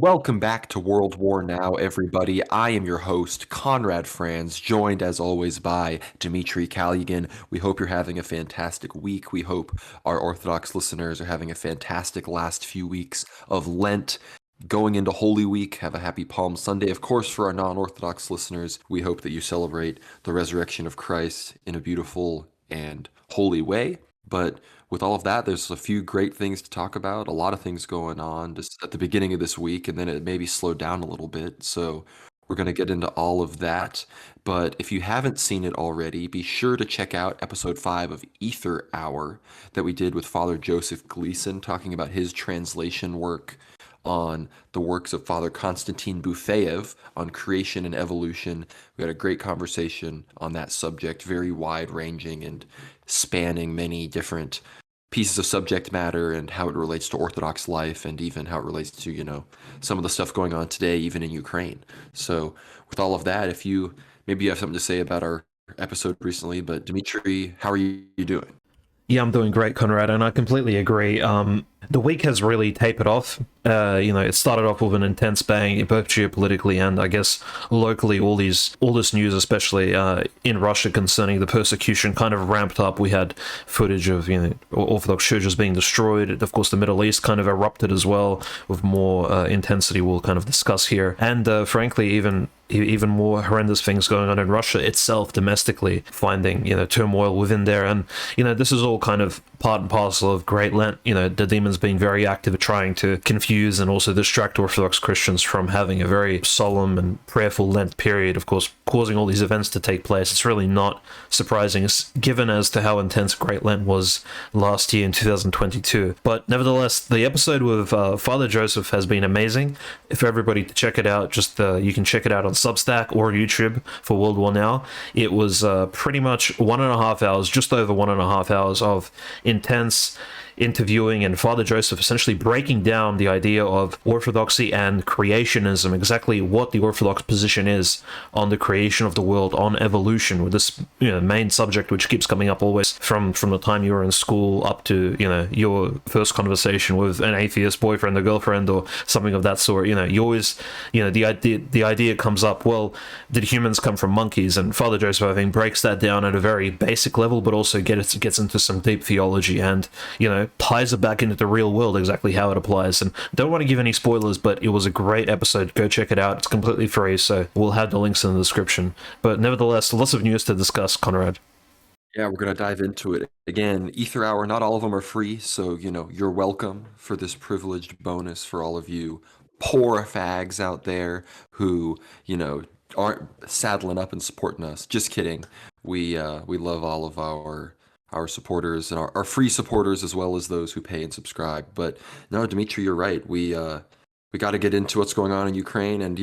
Welcome back to World War Now, everybody. I am your host, Conrad Franz, joined as always by Dmitry Kalugin. We hope you're having a fantastic week. We hope our Orthodox listeners are having a fantastic last few weeks of Lent. Going into Holy Week, have a happy Palm Sunday. Of course, for our non-Orthodox listeners, we hope that you celebrate the resurrection of Christ in a beautiful and holy way. But with all of that, there's a few great things to talk about, a lot of things going on just at the beginning of this week, and then it maybe slowed down a little bit. So we're going to get into all of that. But if you haven't seen it already, be sure to check out episode 5 of Ether Hour that we did with Father Joseph Gleason, talking about his translation work on the works of Father Konstantin Bufeyev on creation and evolution. We had a great conversation on that subject, very wide-ranging and spanning many different pieces of subject matter and how it relates to Orthodox life and even how it relates to, some of the stuff going on today, even in Ukraine. So with all of that, if you maybe you have something to say about our episode recently, but Dmitry, how are you doing? Yeah, I'm doing great, Conrad, and I completely agree. The week has really tapered off. It started off with an intense bang, both geopolitically and I guess locally. All this news, especially in Russia, concerning the persecution, kind of ramped up. We had footage of Orthodox churches being destroyed. Of course, the Middle East kind of erupted as well with more intensity. We'll kind of discuss here, and frankly, even more horrendous things going on in Russia itself domestically, finding turmoil within there. And this is all kind of part and parcel of Great Lent. The demons being very active at trying to confuse and also distract Orthodox Christians from having a very solemn and prayerful Lent period, of course, causing all these events to take place. It's really not surprising, given as to how intense Great Lent was last year in 2022. But nevertheless, the episode with Father Joseph has been amazing. For everybody to check it out, just you can check it out on Substack or YouTube for World War Now. It was pretty much 1.5 hours, just over 1.5 hours of intense interviewing, and Father Joseph essentially breaking down the idea of orthodoxy and creationism, exactly what the Orthodox position is on the creation of the world, on evolution, with this main subject which keeps coming up always from the time you were in school up to your first conversation with an atheist boyfriend or girlfriend or something of that sort. You always the idea comes up, well, did humans come from monkeys? And Father Joseph, I think, breaks that down at a very basic level, but also gets into some deep theology and ties it back into the real world, exactly how it applies. And don't want to give any spoilers, but it was a great episode. Go check it out. It's completely free, so we'll have the links in the description. But nevertheless, lots of news to discuss, Conrad. Yeah, we're going to dive into it. Again, Ether Hour, not all of them are free, so, you're welcome for this privileged bonus for all of you poor fags out there who, aren't saddling up and supporting us. Just kidding. We love all of our supporters and our free supporters, as well as those who pay and subscribe. But no, Dmitry, you're right. We got to get into what's going on in Ukraine, and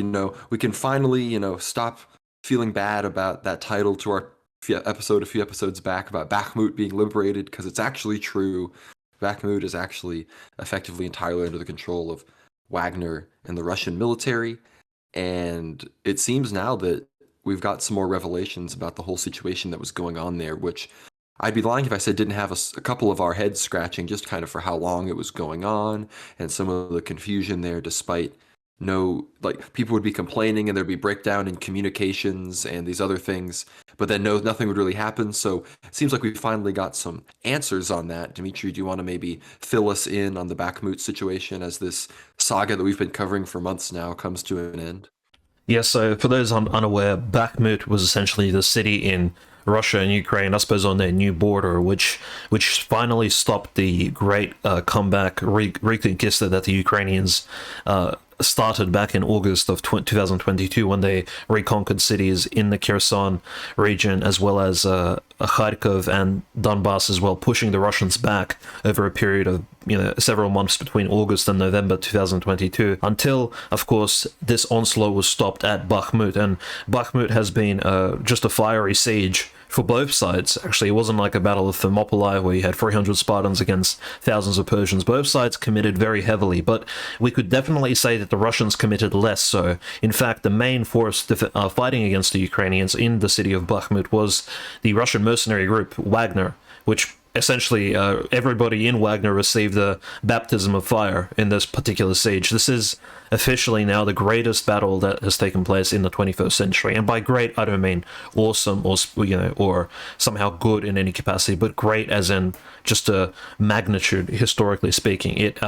we can finally stop feeling bad about that title to our episode a few episodes back about Bakhmut being liberated, because it's actually true. Bakhmut is actually effectively entirely under the control of Wagner and the Russian military, and it seems now that we've got some more revelations about the whole situation that was going on there, which I'd be lying if I said didn't have a couple of our heads scratching just kind of for how long it was going on and some of the confusion there, despite people would be complaining and there'd be breakdown in communications and these other things, but then nothing would really happen. So it seems like we finally got some answers on that. Dmitry, do you want to maybe fill us in on the Bakhmut situation as this saga that we've been covering for months now comes to an end? Yeah, so for those unaware, Bakhmut was essentially the city in Russia and Ukraine, I suppose, on their new border, which finally stopped the great comeback, reconquista that the Ukrainians started back in August of 2022, when they reconquered cities in the Kherson region, as well as Kharkov and Donbass as well, pushing the Russians back over a period of several months between August and November 2022, until, of course, this onslaught was stopped at Bakhmut. And Bakhmut has been just a fiery siege for both sides. Actually, it wasn't like a battle of Thermopylae where you had 300 Spartans against thousands of Persians. Both sides committed very heavily, but we could definitely say that the Russians committed less so. In fact, the main force fighting against the Ukrainians in the city of Bakhmut was the Russian mercenary group Wagner, which essentially everybody in Wagner received a baptism of fire in this particular siege. This is officially now the greatest battle that has taken place in the 21st century. And by great, I don't mean awesome or or somehow good in any capacity, but great as in just a magnitude historically speaking. It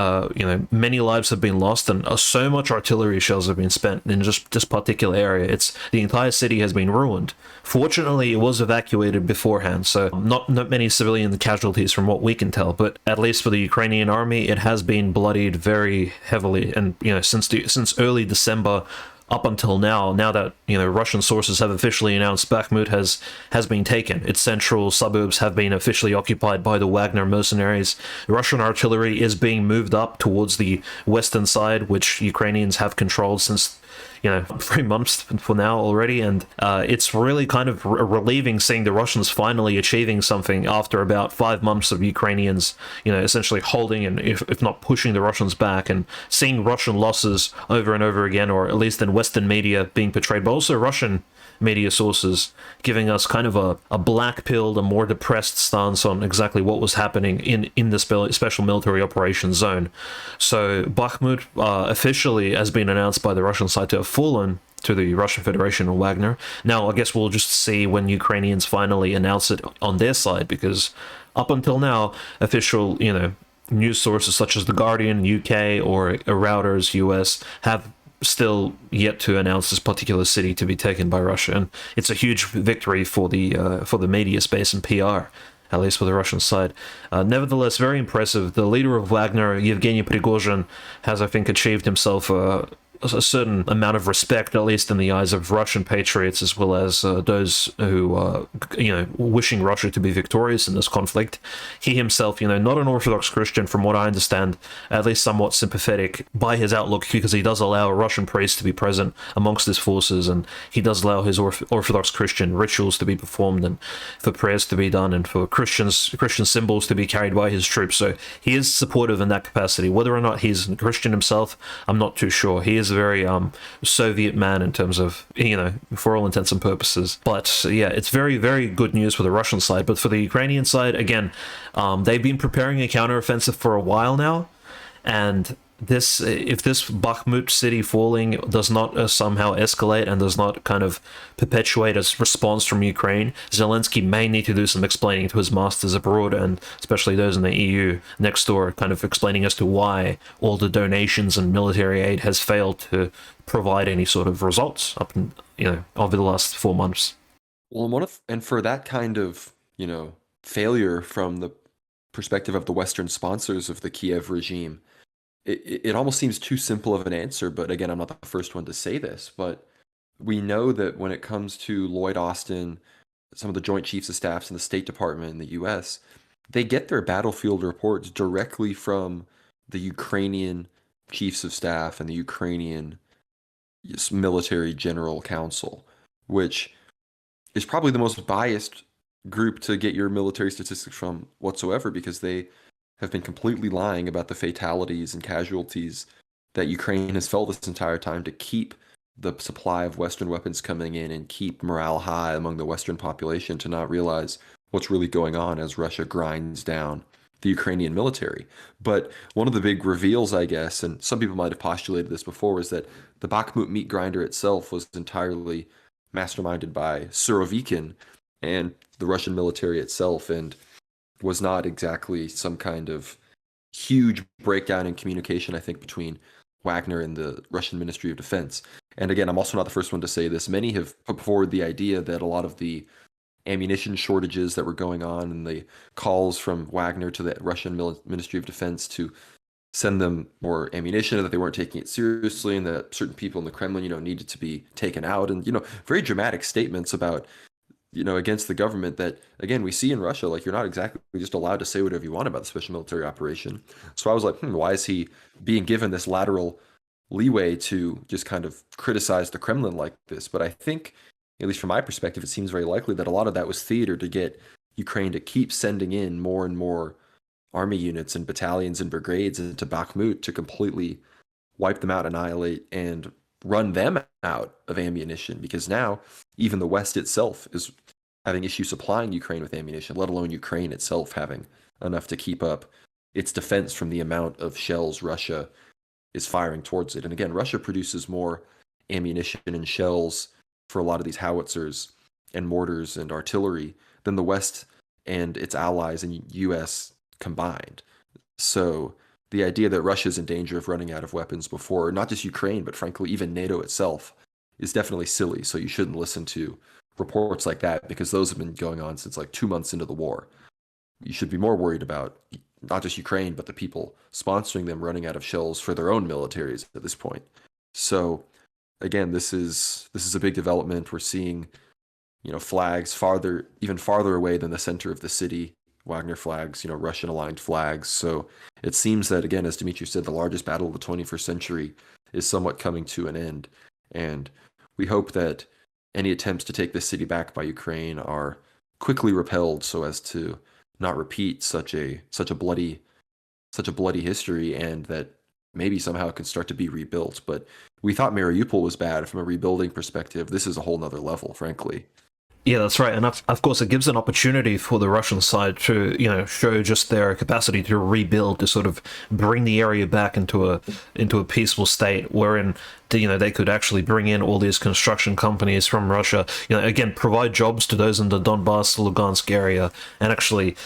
many lives have been lost, and so much artillery shells have been spent in just this particular area. It's the entire city has been ruined. Fortunately, it was evacuated beforehand, so not many civilian casualties from what we can tell. But at least for the Ukrainian army, it has been bloodied very heavily, and since early December up until now that Russian sources have officially announced Bakhmut has been taken. Its central suburbs have been officially occupied by the Wagner mercenaries. Russian artillery is being moved up towards the western side, which Ukrainians have controlled since 3 months for now already, and it's really kind of relieving seeing the Russians finally achieving something after about 5 months of Ukrainians, essentially holding and if not pushing the Russians back, and seeing Russian losses over and over again, or at least in Western media being portrayed, but also Russian media sources giving us kind of a black-pilled, a more depressed stance on exactly what was happening in the special military operations zone. So Bakhmut officially has been announced by the Russian side to have fallen to the Russian Federation and Wagner. Now, I guess we'll just see when Ukrainians finally announce it on their side, because up until now, official, news sources such as The Guardian, UK, or Reuters, US, have still yet to announce this particular city to be taken by Russia, and it's a huge victory for the media space and PR, at least for the Russian side. Nevertheless, very impressive. The leader of Wagner, Yevgeny Prigozhin, has, I think, achieved himself a certain amount of respect, at least in the eyes of Russian patriots, as well as those who wishing Russia to be victorious in this conflict. He himself, not an Orthodox Christian, from what I understand, at least somewhat sympathetic by his outlook, because he does allow Russian priests to be present amongst his forces, and he does allow his Orthodox Christian rituals to be performed, and for prayers to be done, and for Christian symbols to be carried by his troops. So he is supportive in that capacity. Whether or not he's a Christian himself, I'm not too sure. He is a very Soviet man in terms of, for all intents and purposes. But yeah, it's very, very good news for the Russian side. But for the Ukrainian side, again, they've been preparing a counteroffensive for a while now, and if this Bakhmut city falling does not somehow escalate and does not kind of perpetuate a response from Ukraine, Zelensky may need to do some explaining to his masters abroad, and especially those in the EU next door, kind of explaining as to why all the donations and military aid has failed to provide any sort of results over the last 4 months. Well, and for that kind of failure from the perspective of the Western sponsors of the Kiev regime, it almost seems too simple of an answer. But again, I'm not the first one to say this, but we know that when it comes to Lloyd Austin, some of the Joint Chiefs of Staffs in the State Department in the US, they get their battlefield reports directly from the Ukrainian Chiefs of Staff and the Ukrainian Military General Council, which is probably the most biased group to get your military statistics from whatsoever, because they have been completely lying about the fatalities and casualties that Ukraine has felt this entire time to keep the supply of Western weapons coming in and keep morale high among the Western population, to not realize what's really going on as Russia grinds down the Ukrainian military. But one of the big reveals, I guess, and some people might have postulated this before, was that the Bakhmut meat grinder itself was entirely masterminded by Surovikin and the Russian military itself, and was not exactly some kind of huge breakdown in communication, I think, between Wagner and the Russian Ministry of Defense. And again, I'm also not the first one to say this. Many have put forward the idea that a lot of the ammunition shortages that were going on and the calls from Wagner to the Russian Ministry of Defense to send them more ammunition, that they weren't taking it seriously, and that certain people in the Kremlin, needed to be taken out, and, very dramatic statements about, against the government that, again, we see in Russia, like, you're not exactly just allowed to say whatever you want about the special military operation. So I was like, why is he being given this lateral leeway to just kind of criticize the Kremlin like this? But I think, at least from my perspective, it seems very likely that a lot of that was theater to get Ukraine to keep sending in more and more army units and battalions and brigades into Bakhmut to completely wipe them out, annihilate, and run them out of ammunition, because now even the West itself is having issues supplying Ukraine with ammunition, let alone Ukraine itself having enough to keep up its defense from the amount of shells Russia is firing towards it. And again, Russia produces more ammunition and shells for a lot of these howitzers and mortars and artillery than the West and its allies and US combined. So the idea that Russia's in danger of running out of weapons before not just Ukraine, but frankly, even NATO itself is definitely silly. So you shouldn't listen to reports like that because those have been going on since like 2 months into the war. You should be more worried about not just Ukraine, but the people sponsoring them running out of shells for their own militaries at this point. So again, this is a big development. We're seeing, flags even farther away than the center of the city, Wagner flags, Russian aligned flags. So it seems that, again, as Dimitri said, the largest battle of the 21st century is somewhat coming to an end. And we hope that any attempts to take this city back by Ukraine are quickly repelled so as to not repeat such a bloody history, and that maybe somehow it can start to be rebuilt. But we thought Mariupol was bad from a rebuilding perspective. This is a whole nother level, frankly. Yeah, that's right, and of course it gives an opportunity for the Russian side to, show just their capacity to rebuild, to sort of bring the area back into a peaceful state, wherein they could actually bring in all these construction companies from Russia, again, provide jobs to those in the Donbass, Lugansk area, and actually,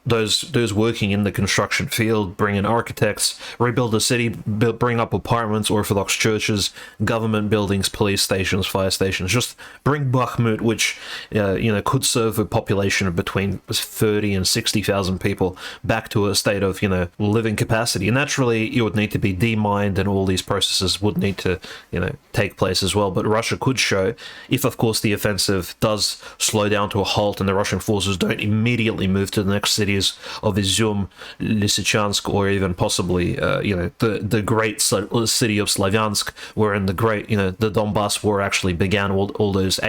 those working in the construction field, bring in architects, rebuild the city, bring up apartments, Orthodox churches, government buildings, police stations, fire stations, just bring Bakhmut, which could serve a population of between 30 and 60,000 people, back to a state of living capacity. And naturally, it would need to be demined, and all these processes would need to take place as well. But Russia could show, if of course the offensive does slow down to a halt and the Russian forces don't immediately move to the next cities of Izum, Lysychansk, or even possibly the great city of Slavyansk, wherein the Donbass war actually began, all those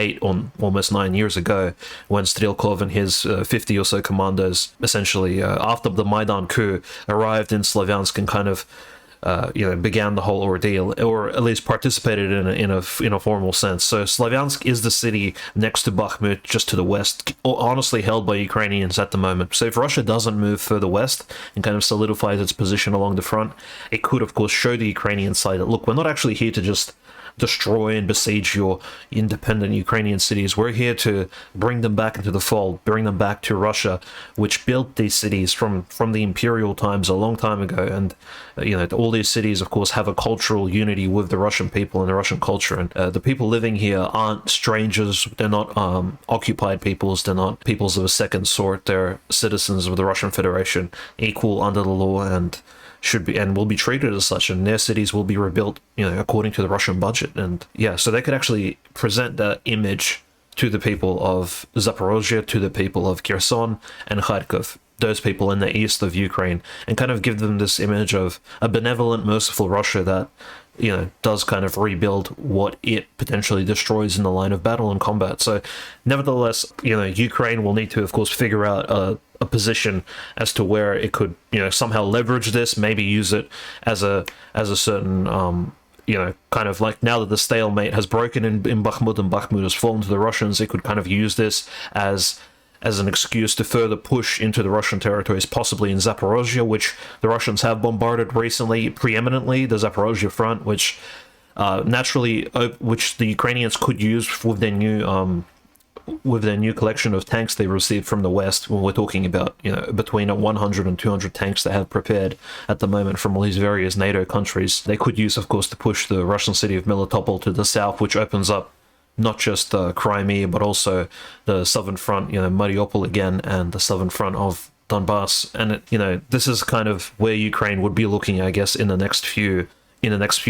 almost 9 years ago, when Strelkov and his 50 or so commandos, essentially after the Maidan coup, arrived in Slavyansk and kind of began the whole ordeal, or at least participated in a formal sense. So Slavyansk is the city next to Bakhmut, just to the west, honestly held by Ukrainians at the moment. So if Russia doesn't move further west and kind of solidifies its position along the front, it could of course show the Ukrainian side that, look, we're not actually here to just destroy and besiege your independent Ukrainian cities. We're here to bring them back into the fold, bring them back to Russia, which built these cities from the imperial times a long time ago. And all these cities, of course, have a cultural unity with the Russian people and the Russian culture. And the people living here aren't strangers. They're not occupied peoples. They're not peoples of a second sort. They're citizens of the Russian Federation, equal under the law, and should be and will be treated as such, and their cities will be rebuilt, according to the Russian budget. And yeah, so they could actually present that image to the people of Zaporozhye, to the people of Kherson and Kharkov, those people in the east of Ukraine, and kind of give them this image of a benevolent, merciful Russia that does kind of rebuild what it potentially destroys in the line of battle and combat. So nevertheless, Ukraine will need to, of course, figure out a position as to where it could, somehow leverage this, maybe use it as a certain, kind of like, now that the stalemate has broken in Bakhmut and Bakhmut has fallen to the Russians, it could kind of use this as an excuse to further push into the Russian territories, possibly in Zaporozhye, which the Russians have bombarded recently, preeminently, the Zaporozhye front, which which the Ukrainians could use with their new collection of tanks they received from the West. When we're talking about, between 100 and 200 tanks they have prepared at the moment from all these various NATO countries, they could use, of course, to push the Russian city of Melitopol to the south, which opens up not just Crimea, but also the southern front, Mariupol again, and the southern front of Donbass. And this is kind of where Ukraine would be looking, I guess, in the next few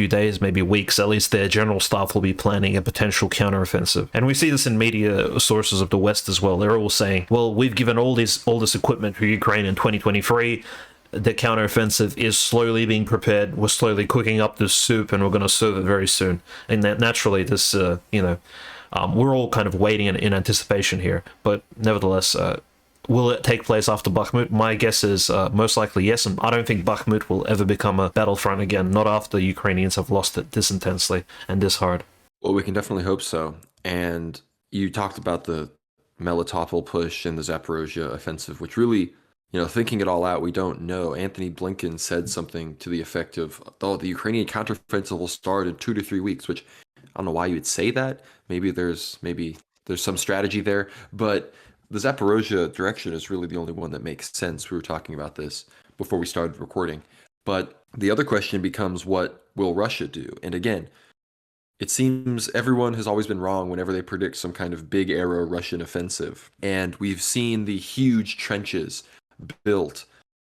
days, maybe weeks. At least their general staff will be planning a potential counteroffensive. And we see this in media sources of the West as well. They're all saying, well, we've given all this equipment to Ukraine in 2023. The counteroffensive is slowly being prepared. We're slowly cooking up this soup, and we're going to serve it very soon. And that naturally, this, we're all kind of waiting in anticipation here. But nevertheless, will it take place after Bakhmut? My guess is most likely yes, and I don't think Bakhmut will ever become a battlefront again, not after Ukrainians have lost it this intensely and this hard. Well, we can definitely hope so. And you talked about the Melitopol push and the Zaporozhye offensive, which really thinking it all out, we don't know. Anthony Blinken said something to the effect of, "Oh, the Ukrainian counteroffensive will start in 2 to 3 weeks," which I don't know why you would say that. Maybe there's some strategy there, but the Zaporozhye direction is really the only one that makes sense. We were talking about this before we started recording. But the other question becomes, what will Russia do? And again, it seems everyone has always been wrong whenever they predict some kind of big era Russian offensive. And we've seen the huge trenches built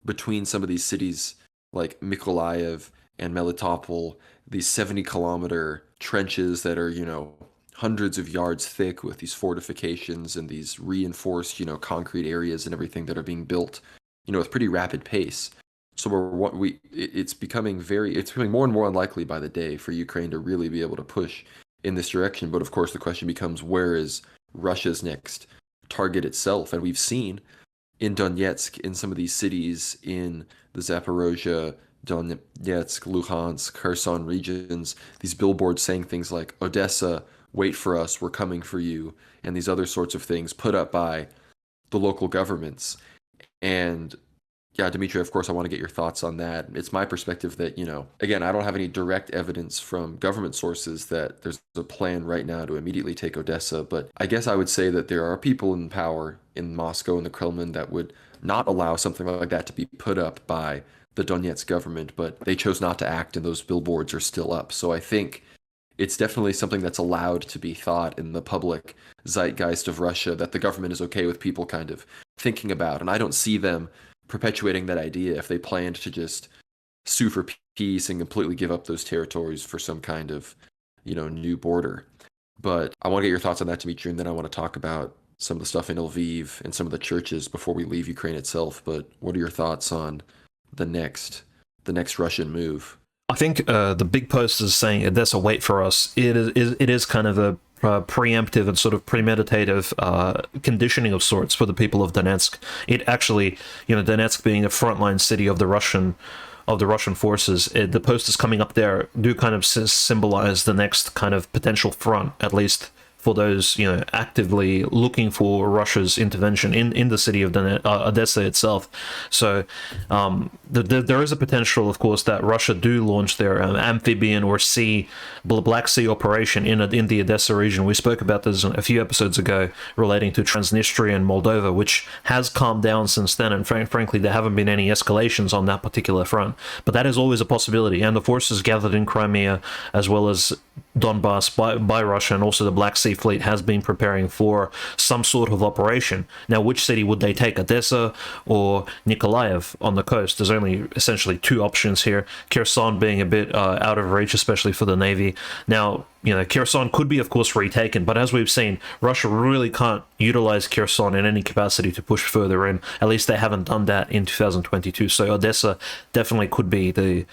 between some of these cities like Mykolaiv and Melitopol, these 70-kilometer trenches that are, hundreds of yards thick with these fortifications and these reinforced, concrete areas and everything that are being built, with pretty rapid pace. So it's becoming more and more unlikely by the day for Ukraine to really be able to push in this direction. But of course, the question becomes, where is Russia's next target itself? And we've seen in Donetsk, in some of these cities in the Zaporozhye, Donetsk, Luhansk, Kherson regions, these billboards saying things like, "Odessa, wait for us, we're coming for you," and these other sorts of things put up by the local governments. And yeah, Dimitri, of course, I want to get your thoughts on that. It's my perspective that, again, I don't have any direct evidence from government sources that there's a plan right now to immediately take Odessa, but I guess I would say that there are people in power in Moscow and the Kremlin that would not allow something like that to be put up by the Donetsk government, but they chose not to act and those billboards are still up. So I think it's definitely something that's allowed to be thought in the public zeitgeist of Russia that the government is okay with people kind of thinking about. And I don't see them perpetuating that idea if they planned to just sue for peace and completely give up those territories for some kind of, new border. But I want to get your thoughts on that, Dimitri, and then I want to talk about some of the stuff in Lviv and some of the churches before we leave Ukraine itself. But what are your thoughts on the next Russian move? I think the big post is saying Odessa, wait for us. It is kind of a preemptive and sort of premeditative conditioning of sorts for the people of Donetsk. It actually, Donetsk being a frontline city of the Russian forces, the post is coming up there do kind of symbolize the next kind of potential front, at least for those actively looking for Russia's intervention in the city of Odessa itself. So there is a potential, of course, that Russia do launch their amphibian or Black Sea operation in the Odessa region. We spoke about this a few episodes ago relating to Transnistria and Moldova, which has calmed down since then, and frankly there haven't been any escalations on that particular front. But that is always a possibility, and the forces gathered in Crimea as well as Donbass by Russia and also the Black Sea Fleet has been preparing for some sort of operation. Now, which city would they take, Odessa or Nikolaev on the coast? There's only essentially two options here, Kherson being a bit out of reach, especially for the Navy. Now, Kherson could be, of course, retaken, but as we've seen, Russia really can't utilize Kherson in any capacity to push further in. At least they haven't done that in 2022. So Odessa definitely could be the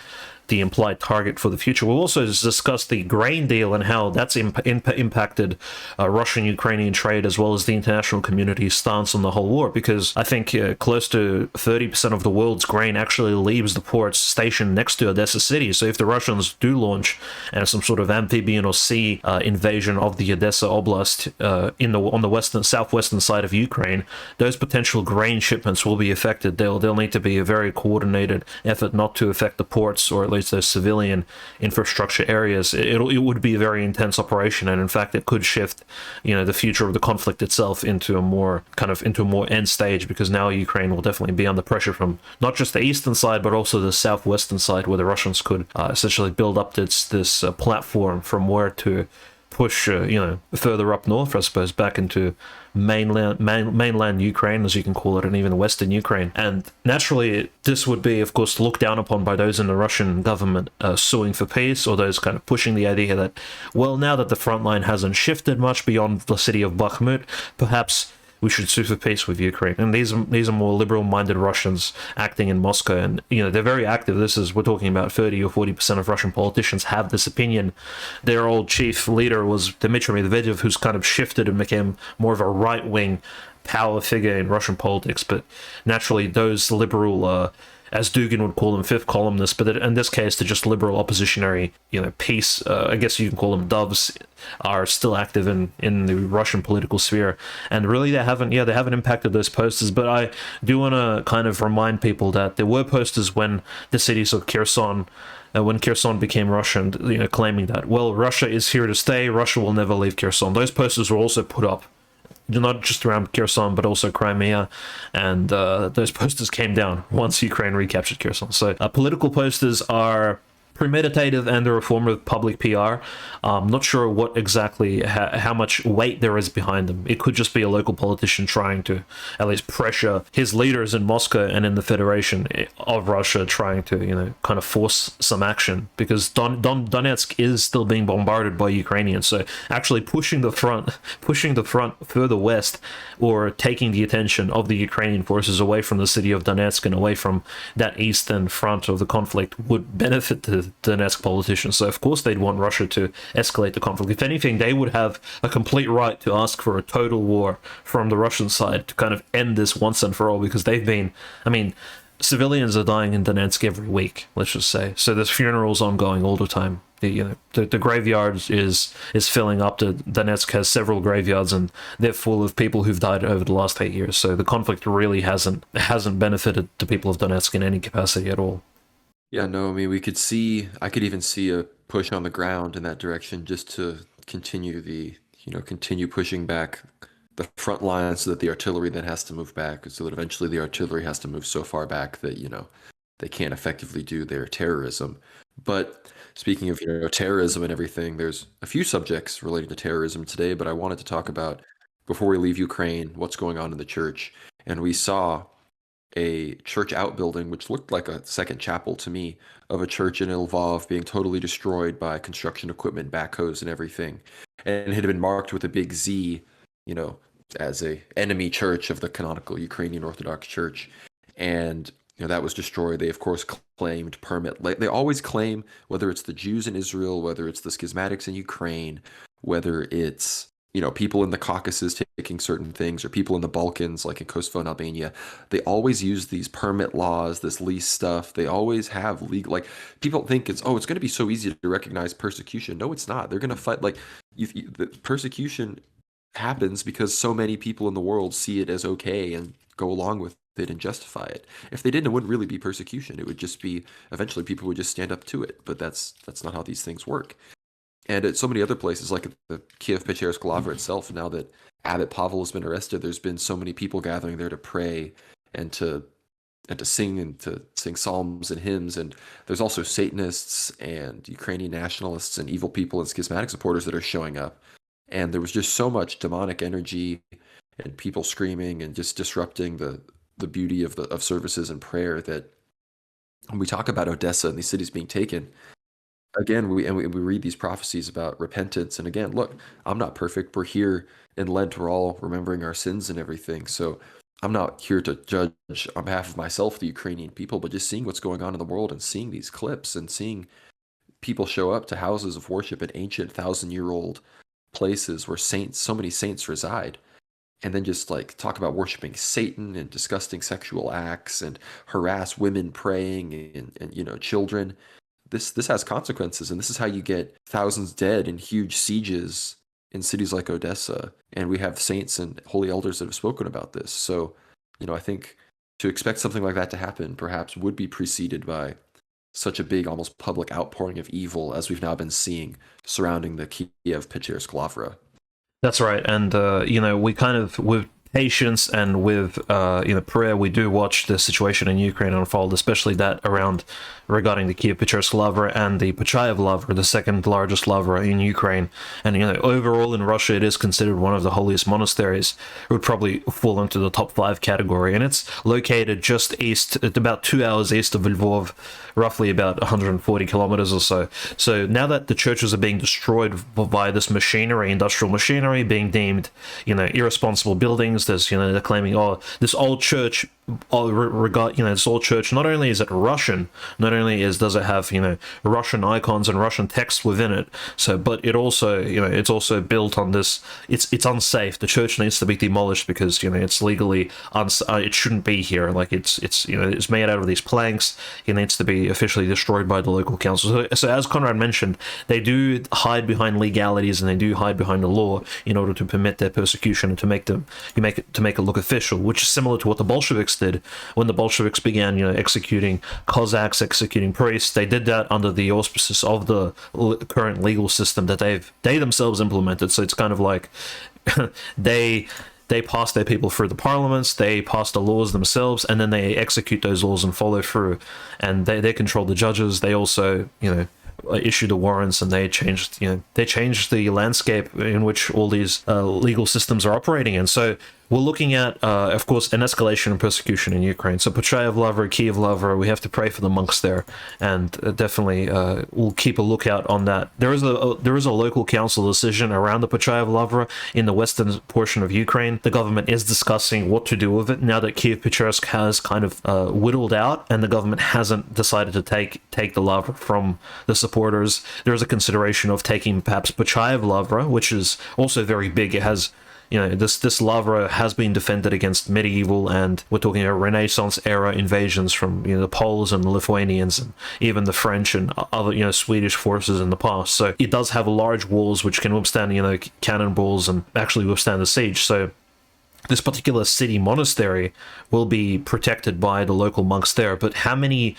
implied target for the future. We'll also discuss the grain deal and how that's impacted Russian-Ukrainian trade as well as the international community's stance on the whole war, because I think close to 30% of the world's grain actually leaves the ports stationed next to Odessa city. So if the Russians do launch some sort of amphibian or sea invasion of the Odessa Oblast on the southwestern side of Ukraine, those potential grain shipments will be affected. They'll need to be a very coordinated effort not to affect the ports, or at least those civilian infrastructure areas. It would be a very intense operation, and in fact it could shift the future of the conflict itself into a more end stage, because now Ukraine will definitely be under pressure from not just the eastern side but also the southwestern side, where the Russians could essentially build up this platform from where to push further up north, I suppose, back into mainland Ukraine, as you can call it, and even Western Ukraine. And naturally, this would be, of course, looked down upon by those in the Russian government suing for peace, or those kind of pushing the idea that, well, now that the front line hasn't shifted much beyond the city of Bakhmut, perhaps we should sue for peace with Ukraine. And these are more liberal-minded Russians acting in Moscow, and they're very active. We're talking about 30 or 40% of Russian politicians have this opinion. Their old chief leader was Dmitry Medvedev, who's kind of shifted and became more of a right-wing power figure in Russian politics. But naturally, those liberal as Dugin would call them, fifth columnists, but in this case, they're just liberal oppositionary, peace. I guess you can call them doves, are still active in the Russian political sphere, and really they haven't impacted those posters. But I do want to kind of remind people that there were posters when the cities of Kherson. When Kherson became Russian, claiming that, well, Russia is here to stay, Russia will never leave Kherson. Those posters were also put up, not just around Kherson, but also Crimea, and those posters came down once Ukraine recaptured Kherson. So political posters are premeditative and they're a form of public PR. Not sure what exactly, how much weight there is behind them. It could just be a local politician trying to at least pressure his leaders in Moscow and in the Federation of Russia, trying to, kind of force some action, because Donetsk is still being bombarded by Ukrainians. So actually pushing the front further west, or taking the attention of the Ukrainian forces away from the city of Donetsk and away from that eastern front of the conflict, would benefit the Donetsk politicians. So of course they'd want Russia to escalate the conflict. If anything, they would have a complete right to ask for a total war from the Russian side to kind of end this once and for all, because they've been, civilians are dying in Donetsk every week, let's just say. So there's funerals ongoing all the time. The graveyard is filling up. Donetsk has several graveyards, and they're full of people who've died over the last 8 years. So the conflict really hasn't benefited the people of Donetsk in any capacity at all. Yeah, no, I could even see a push on the ground in that direction, just to continue pushing back the front lines, so that the artillery then has to move back, so that eventually the artillery has to move so far back that, they can't effectively do their terrorism. But speaking of, terrorism and everything, there's a few subjects related to terrorism today, but I wanted to talk about, before we leave Ukraine, what's going on in the church. And we saw a church outbuilding, which looked like a second chapel to me, of a church in Lvov being totally destroyed by construction equipment, backhoes, and everything. And it had been marked with a big Z, as a enemy church of the canonical Ukrainian Orthodox Church. And that was destroyed. They, of course, claimed permit. They always claim, whether it's the Jews in Israel, whether it's the schismatics in Ukraine, whether it's people in the Caucasus taking certain things, or people in the Balkans, like in Kosovo and Albania, they always use these permit laws, this lease stuff. They always have legal, people think it's going to be so easy to recognize persecution. No, it's not. They're going to fight. The persecution happens because so many people in the world see it as okay and go along with it and justify it. If they didn't, it wouldn't really be persecution. It would just be, eventually people would just stand up to it. But that's not how these things work. And at so many other places, like the Kiev Pechersky Lavra itself, now that Abbot Pavel has been arrested, there's been so many people gathering there to pray and to sing psalms and hymns. And there's also Satanists and Ukrainian nationalists and evil people and schismatic supporters that are showing up. And there was just so much demonic energy and people screaming and just disrupting the beauty of services and prayer, that when we talk about Odessa and these cities being taken, again, we read these prophecies about repentance. And again, look, I'm not perfect. We're here in Lent. We're all remembering our sins and everything. So I'm not here to judge on behalf of myself, the Ukrainian people, but just seeing what's going on in the world and seeing these clips and seeing people show up to houses of worship in ancient 1,000-year-old places where so many saints reside, and then just talk about worshiping Satan and disgusting sexual acts and harass women praying and children. This has consequences, and this is how you get thousands dead in huge sieges in cities like Odessa. And we have saints and holy elders that have spoken about this. So, I think to expect something like that to happen perhaps would be preceded by such a big, almost public outpouring of evil as we've now been seeing surrounding the Kiev Pechersky Lavra. That's right, and we kind of, with patience and with prayer, we do watch the situation in Ukraine unfold, especially that regarding the Kiev Pechersky Lavra and the Pachayev Lavra, the second largest Lavra in Ukraine. And overall in Russia, it is considered one of the holiest monasteries. It would probably fall into the top 5 category, and it's located just east, about 2 hours east of Lvov, roughly about 140 kilometers or so. So now that the churches are being destroyed by this machinery, industrial machinery, being deemed irresponsible buildings, they're claiming, this old church regard, it's all church. Not only is it Russian, not only does it have Russian icons and Russian text within it, so but it also it's also built on this. It's unsafe. The church needs to be demolished because it's legally it shouldn't be here. Like it's made out of these planks. It needs to be officially destroyed by the local council. So as Conrad mentioned, they do hide behind legalities and they do hide behind the law in order to permit their persecution and to make it look official, which is similar to what the Bolsheviks did when the Bolsheviks began, executing Cossacks, executing priests. They did that under the auspices of the current legal system that they themselves implemented. So it's kind of like they pass their people through the parliaments, they pass the laws themselves, and then they execute those laws and follow through. And they control the judges. They also, issue the warrants, and they changed the landscape in which all these legal systems are operating in. So we're looking at, of course, an escalation and persecution in Ukraine. So Pachayev Lavra, Kiev Lavra, we have to pray for the monks there, and definitely we'll keep a lookout on that. There is a local council decision around the Pachayev Lavra in the western portion of Ukraine. The government is discussing what to do with it now that Kiev-Pechersk has kind of whittled out, and the government hasn't decided to take the Lavra from the supporters. There is a consideration of taking perhaps Pachayev Lavra, which is also very big. It has this Lavra has been defended against medieval, and we're talking about Renaissance era invasions from the Poles and the Lithuanians and even the French and other Swedish forces in the past. So it does have large walls which can withstand cannonballs and actually withstand a siege. So this particular city monastery will be protected by the local monks there. But how many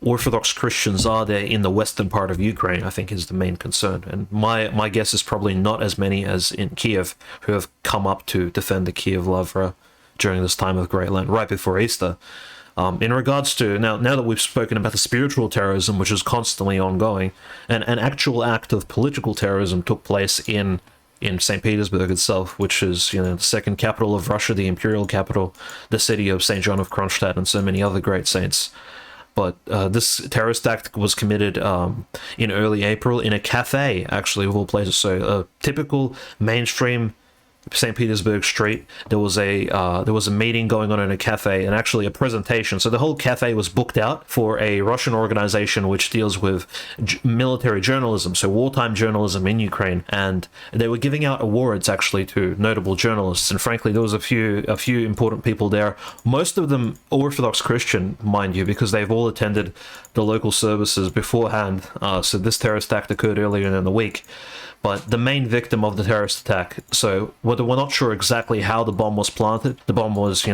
Orthodox Christians are there in the western part of Ukraine, I think, is the main concern. And my guess is probably not as many as in Kiev, who have come up to defend the Kiev Lavra during this time of Great Lent, right before Easter. In regards to, now that we've spoken about the spiritual terrorism, which is constantly ongoing, and an actual act of political terrorism took place in St. Petersburg itself, which is the second capital of Russia, the imperial capital, the city of St. John of Kronstadt, and so many other great saints. But this terrorist act was committed in early April in a cafe, actually, of all places. So a typical mainstream St. Petersburg street. There was a meeting going on in a cafe, and actually a presentation. So the whole cafe was booked out for a Russian organization which deals with military journalism, so wartime journalism in Ukraine. And they were giving out awards actually to notable journalists. And frankly, there was a few important people there. Most of them Orthodox Christian, mind you, because they've all attended the local services beforehand. So this terrorist act occurred earlier in the week. But the main victim of the terrorist attack, so we're not sure exactly how the bomb was planted. The bomb was,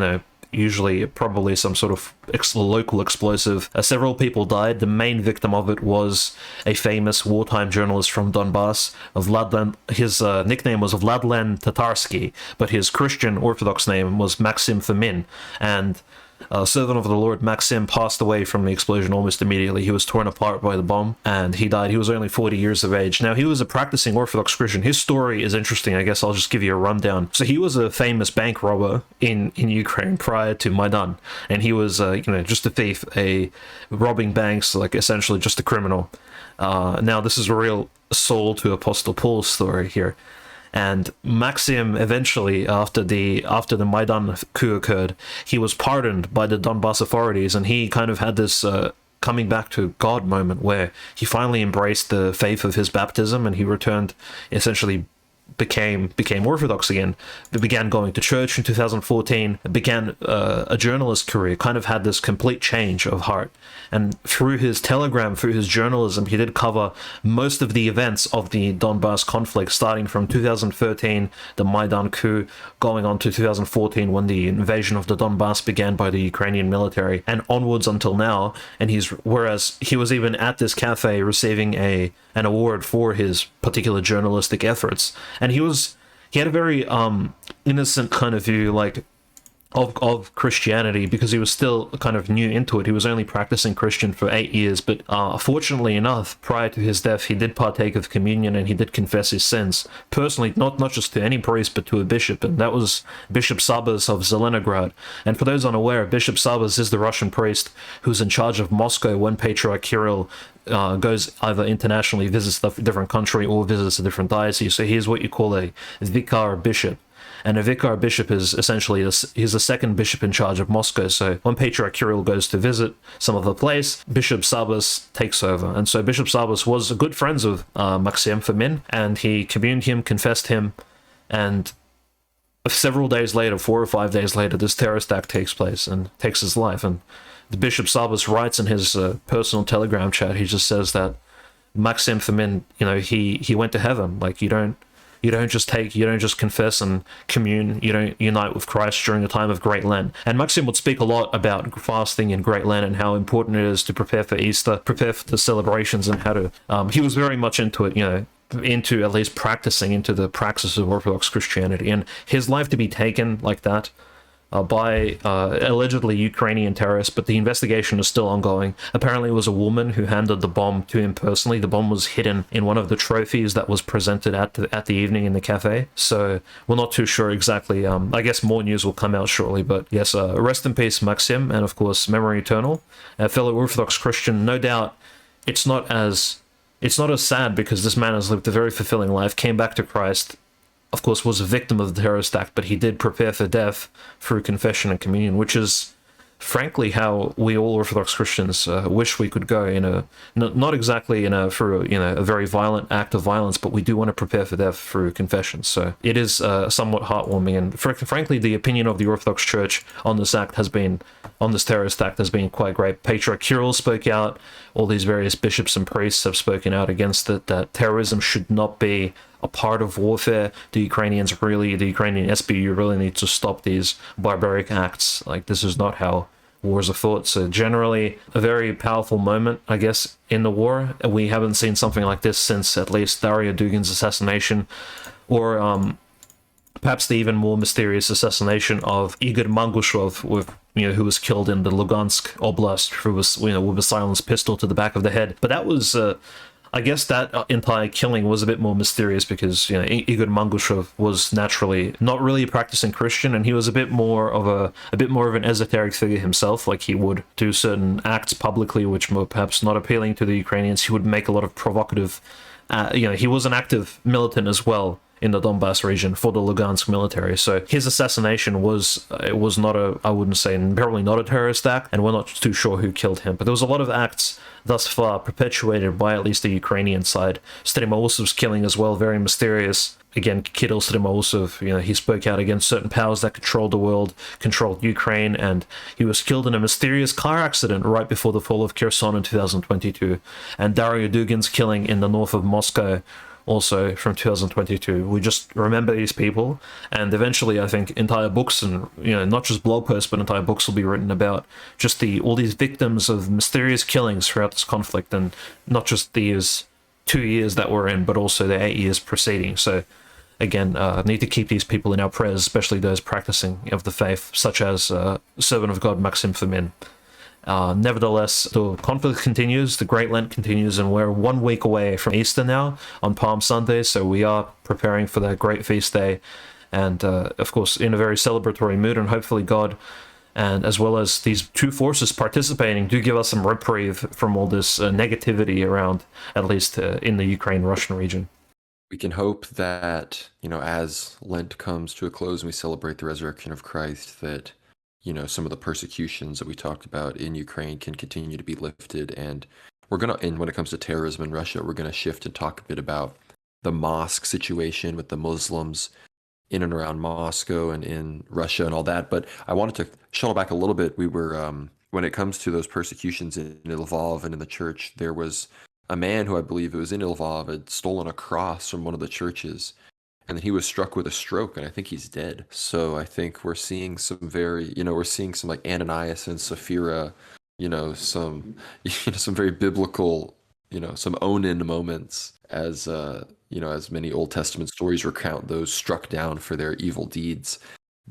usually probably some sort of local explosive. Several people died. The main victim of it was a famous wartime journalist from Donbass. His nickname was Vladlen Tatarsky, but his Christian Orthodox name was Maxim Fomin. And servant of the Lord Maxim passed away from the explosion almost immediately. He was torn apart by the bomb, and he died. He was only 40 years of age. Now, he was a practicing Orthodox Christian. His story is interesting. I guess I'll just give you a rundown. So he was a famous bank robber in Ukraine prior to Maidan, and he was, just a thief, robbing banks, like essentially just a criminal. Now, this is a real Saul to Apostle Paul story here. And Maxim eventually, after the Maidan coup occurred, he was pardoned by the Donbass authorities, and he kind of had this coming back to God moment where he finally embraced the faith of his baptism, and he returned, essentially became Orthodox again. He began going to church in 2014, began a journalist career, kind of had this complete change of heart. And through his Telegram, through his journalism, he did cover most of the events of the Donbass conflict, starting from 2013, the Maidan coup, going on to 2014 when the invasion of the Donbass began by the Ukrainian military, and onwards until now. And whereas he was even at this cafe receiving an award for his particular journalistic efforts. And he had a very innocent kind of view, like, of Christianity, because he was still kind of new into it. He was only practicing Christian for 8 years, but fortunately enough, prior to his death, he did partake of communion and he did confess his sins personally, not just to any priest, but to a bishop, and that was Bishop Sabas of Zelenograd. And for those unaware, Bishop Sabas is the Russian priest who's in charge of Moscow when Patriarch Kirill goes either internationally, visits a different country, or visits a different diocese. So he's what you call a vicar bishop. and a vicar bishop is essentially he's the second bishop in charge of Moscow. So when Patriarch Kirill goes to visit some of the place, Bishop Sabas takes over, and so Bishop Sabas was good friends with Maxim Fomin, and he communed him, confessed him, and several days later, 4 or 5 days later, this terrorist act takes place and takes his life. And the Bishop Sabas writes in his personal Telegram chat, he just says that Maxim Fomin, he went to heaven. Like, you don't just confess and commune, you don't unite with Christ during a time of Great Lent. And Maxim would speak a lot about fasting in Great Lent and how important it is to prepare for Easter, prepare for the celebrations, and how to, he was very much into it, into at least practicing into the praxis of Orthodox Christianity. And his life to be taken like that by allegedly Ukrainian terrorists, but the investigation is still ongoing. Apparently it was a woman who handed the bomb to him personally. The bomb was hidden in one of the trophies that was presented at the evening in the cafe. So we're not too sure exactly. I guess more news will come out shortly, but yes, rest in peace, Maxim, and of course, memory eternal. Fellow Orthodox Christian, no doubt it's not as sad because this man has lived a very fulfilling life, came back to Christ, of course, was a victim of the terrorist act, but he did prepare for death through confession and communion, which is frankly how we all Orthodox Christians wish we could go, not exactly through a very violent act of violence, but we do want to prepare for death through confession. So it is somewhat heartwarming, and frankly the opinion of the Orthodox Church on this terrorist act has been quite great. Patriarch Kirill spoke out, all these various bishops and priests have spoken out against it, that terrorism should not be a part of warfare. The Ukrainian SBU really need to stop these barbaric acts. Like, this is not how wars are fought. So generally a very powerful moment, I guess, in the war. We haven't seen something like this since at least Daria Dugin's assassination, or perhaps the even more mysterious assassination of Igor Mangushov, who was killed in the Lugansk Oblast, who was with a silenced pistol to the back of the head. But that was I guess that entire killing was a bit more mysterious because Igor Mangushov was naturally not really a practicing Christian, and he was a bit more of an esoteric figure himself. Like, he would do certain acts publicly which were perhaps not appealing to the Ukrainians. He would make a lot of provocative. He was an active militant as well in the Donbass region for the Lugansk military. So his assassination was not I wouldn't say, probably not a terrorist act, and we're not too sure who killed him. But there was a lot of acts thus far perpetuated by at least the Ukrainian side. Strimousov's killing as well, very mysterious. Again, Kirill Strimousov, he spoke out against certain powers that controlled the world, controlled Ukraine, and he was killed in a mysterious car accident right before the fall of Kherson in 2022. And Daria Dugin's killing in the north of Moscow, also from 2022. We just remember these people, and eventually I think entire books and not just blog posts, but entire books will be written about just all these victims of mysterious killings throughout this conflict, and not just these 2 years that we're in, but also the 8 years preceding. So again, need to keep these people in our prayers, especially those practicing of the faith, such as servant of God Maxim Fomin. Nevertheless, the conflict continues, the Great Lent continues, and we're 1 week away from Easter now on Palm Sunday, so we are preparing for that great feast day, and of course in a very celebratory mood, and hopefully God, and as well as these two forces participating, do give us some reprieve from all this negativity around, at least in the Ukraine-Russian region. We can hope that, as Lent comes to a close and we celebrate the resurrection of Christ, that some of the persecutions that we talked about in Ukraine can continue to be lifted. And and when it comes to terrorism in Russia, we're going to shift and talk a bit about the mosque situation with the Muslims in and around Moscow and in Russia and all that. But I wanted to shuttle back a little bit. We were, when it comes to those persecutions in Lvov and in the church, there was a man who I believe it was in Lvov had stolen a cross from one of the churches. And then he was struck with a stroke, and I think he's dead. So I think we're seeing some like Ananias and Sapphira, some very biblical, some Onan moments as as many Old Testament stories recount those struck down for their evil deeds.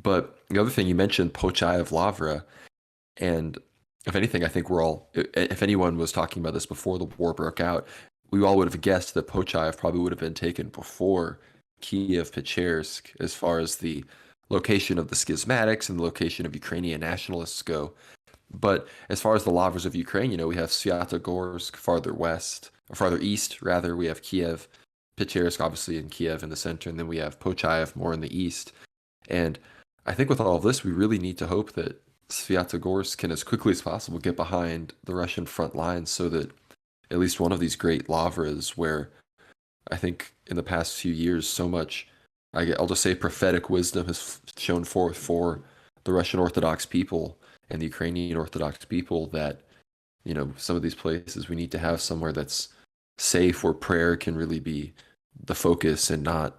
But the other thing you mentioned, Pochai of Lavra, and if anything, I think if anyone was talking about this before the war broke out, we all would have guessed that Pochayev probably would have been taken before Kiev-Pechersk as far as the location of the schismatics and the location of Ukrainian nationalists go. But as far as the Lavras of Ukraine, we have Svyatogorsk farther west, or farther east, rather. We have Kiev, Pechersk obviously in Kiev in the center, and then we have Pochayev more in the east. And I think with all of this, we really need to hope that Svyatogorsk can, as quickly as possible, get behind the Russian front lines so that at least one of these great lavras, where I think in the past few years, so much, I'll just say prophetic wisdom has shown forth for the Russian Orthodox people and the Ukrainian Orthodox people that, some of these places we need to have somewhere that's safe where prayer can really be the focus and not,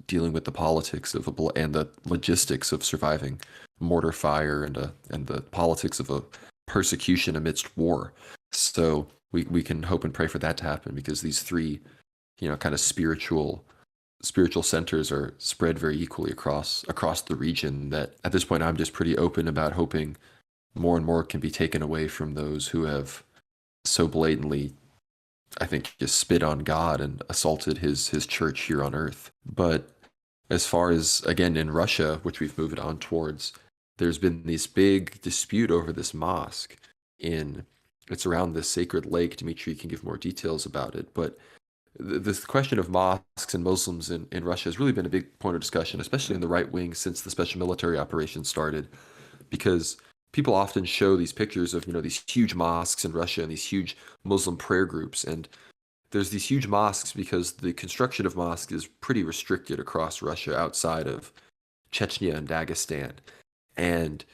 dealing with the politics of and the logistics of surviving mortar fire and the politics of a persecution amidst war. So we can hope and pray for that to happen because these three, kind of spiritual centers are spread very equally across the region. That at this point I'm just pretty open about hoping more and more can be taken away from those who have so blatantly, I think, just spit on God and assaulted his church here on earth. But as far as, again, in Russia, which we've moved on towards, there's been this big dispute over this mosque it's around this sacred lake. Dmitry can give more details about it, but this question of mosques and Muslims in Russia has really been a big point of discussion, especially in the right wing since the special military operation started, because people often show these pictures of, these huge mosques in Russia and these huge Muslim prayer groups. And there's these huge mosques because the construction of mosques is pretty restricted across Russia outside of Chechnya and Dagestan. And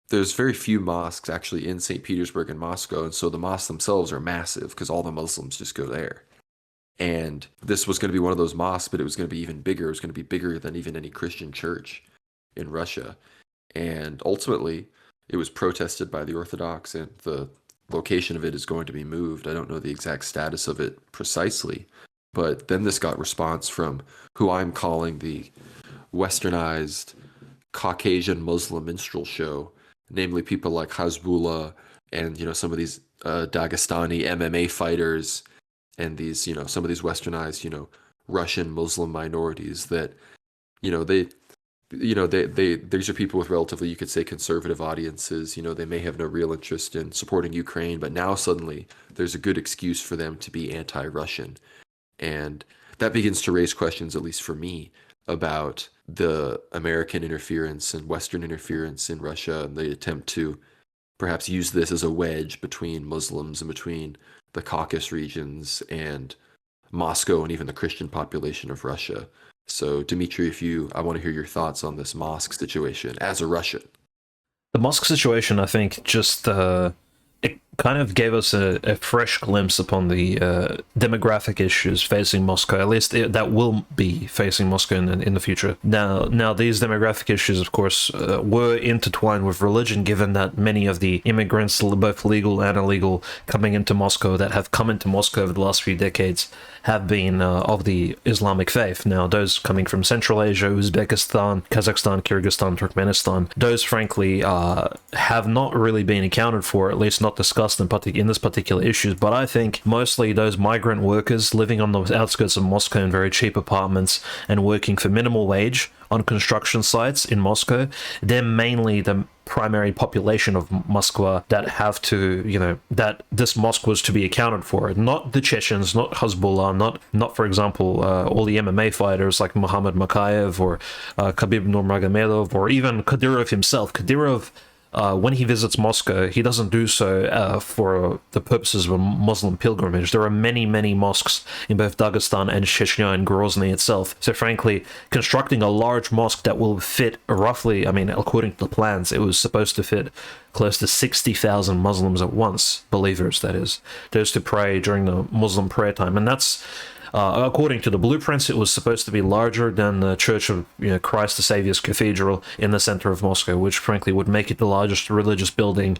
there's very few mosques actually in St. Petersburg and Moscow. And so the mosques themselves are massive because all the Muslims just go there. And this was going to be one of those mosques, but it was going to be even bigger. It was going to be bigger than even any Christian church in Russia. And ultimately, it was protested by the Orthodox, and the location of it is going to be moved. I don't know the exact status of it precisely, but then this got response from who I'm calling the westernized Caucasian Muslim minstrel show, namely people like Hezbollah and, some of these Dagestani MMA fighters and these, some of these westernized, Russian Muslim minorities that, these are people with relatively, you could say, conservative audiences. They may have no real interest in supporting Ukraine, but now suddenly there's a good excuse for them to be anti-Russian. And that begins to raise questions, at least for me, about the American interference and Western interference in Russia and the attempt to perhaps use this as a wedge between Muslims and between the Caucasus regions and Moscow and even the Christian population of Russia. So, Dmitry, I want to hear your thoughts on this mosque situation as a Russian. The mosque situation, I think, just it kind of gave us a fresh glimpse upon the demographic issues facing Moscow. At least that will be facing Moscow in the future. Now, these demographic issues, of course, were intertwined with religion, given that many of the immigrants, both legal and illegal, coming into Moscow that have come into Moscow over the last few decades have been of the Islamic faith. Now, those coming from Central Asia, Uzbekistan, Kazakhstan, Kyrgyzstan, Turkmenistan, those, frankly, have not really been accounted for, at least not discussed in this particular issues. But I think mostly those migrant workers living on the outskirts of Moscow in very cheap apartments and working for minimal wage on construction sites in Moscow, they're mainly the primary population of Moscow that have to, that this mosque was to be accounted for. Not the Chechens, not Hezbollah, not for example, all the MMA fighters like Muhammad Makayev or Khabib Nurmagomedov or even Kadyrov himself. Kadyrov, when he visits Moscow, he doesn't do so for the purposes of a Muslim pilgrimage. There are many, many mosques in both Dagestan and Chechnya and Grozny itself. So frankly, constructing a large mosque that will fit roughly, according to the plans, it was supposed to fit close to 60,000 Muslims at once, believers, that is, those to pray during the Muslim prayer time. And that's according to the blueprints, it was supposed to be larger than the Church of Christ the Saviour's Cathedral in the center of Moscow, which frankly would make it the largest religious building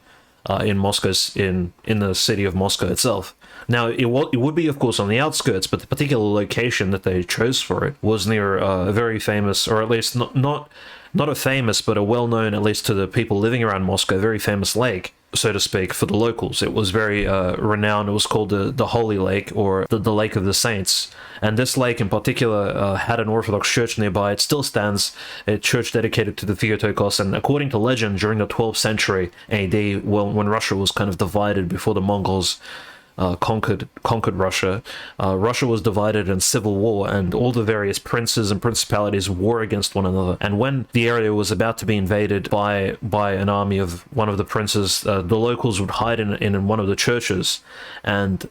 in Moscow, in the city of Moscow itself. Now, it would be, of course, on the outskirts, but the particular location that they chose for it was near a very famous, or at least not a famous, but a well-known, at least to the people living around Moscow, very famous lake, so to speak, for the locals. It was very renowned. It was called the Holy Lake, or the Lake of the Saints. And this lake in particular had an Orthodox church nearby. It still stands, a church dedicated to the Theotokos. And according to legend, during the 12th century AD, when Russia was kind of divided before the Mongols conquered Russia. Russia was divided in civil war, and all the various princes and principalities war against one another. And when the area was about to be invaded by an army of one of the princes, the locals would hide in one of the churches, and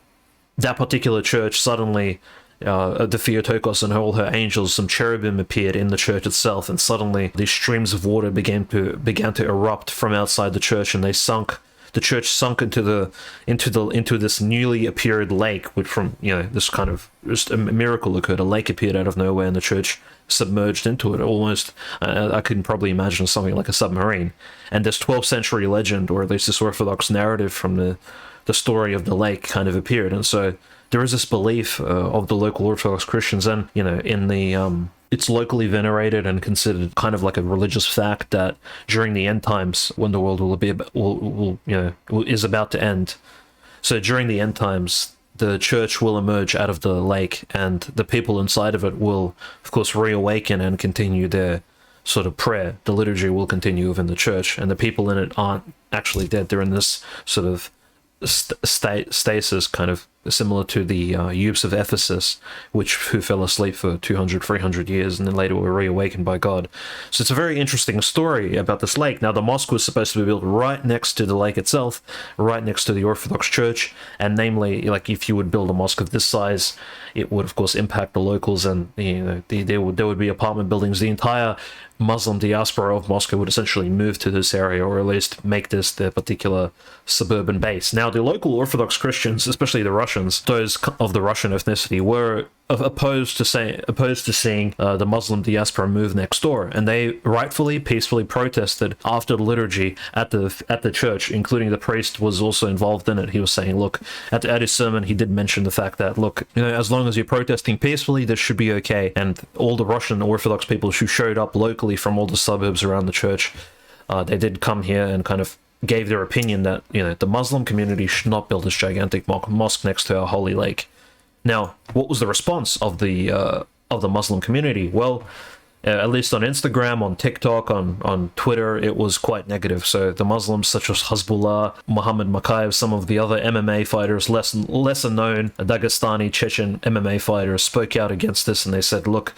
that particular church suddenly. The Theotokos and all her angels, some cherubim appeared in the church itself, and suddenly these streams of water began to erupt from outside the church, and they sunk. The church sunk into this newly appeared lake, which from this kind of just a miracle occurred. A lake appeared out of nowhere, and the church submerged into it. Almost, I can probably imagine something like a submarine. And this 12th century legend, or at least this Orthodox narrative from the story of the lake, kind of appeared, and so. There is this belief of the local Orthodox Christians, and in the it's locally venerated and considered kind of like a religious fact that during the end times, when the world is about to end, so during the end times, the church will emerge out of the lake, and the people inside of it will, of course, reawaken and continue their sort of prayer. The liturgy will continue within the church, and the people in it aren't actually dead. They're in this sort of stasis, kind of similar to the youths of Ephesus, who fell asleep for 200, 300 years and then later were reawakened by God. So it's a very interesting story about this lake. Now, the mosque was supposed to be built right next to the lake itself, right next to the Orthodox Church, and namely, like, if you would build a mosque of this size, it would, of course, impact the locals, and there would be apartment buildings. The entire Muslim diaspora of Moscow would essentially move to this area, or at least make this their particular suburban base. Now, the local Orthodox Christians, especially the Russians, those of the Russian ethnicity, were opposed to seeing the Muslim diaspora move next door, and they rightfully, peacefully protested after the liturgy at the church, including the priest was also involved in it. He was saying, look, at his sermon, he did mention the fact that, look, as long as you're protesting peacefully, this should be okay. And all the Russian Orthodox people who showed up locally from all the suburbs around the church, they did come here and kind of gave their opinion that the Muslim community should not build this gigantic mosque next to our holy lake. Now, what was the response of the Muslim community? Well, at least on Instagram, on TikTok, on Twitter, it was quite negative. So the Muslims, such as Hezbollah, Muhammad Makayev, some of the other MMA fighters, lesser known Dagestani, Chechen MMA fighters, spoke out against this, and they said, look,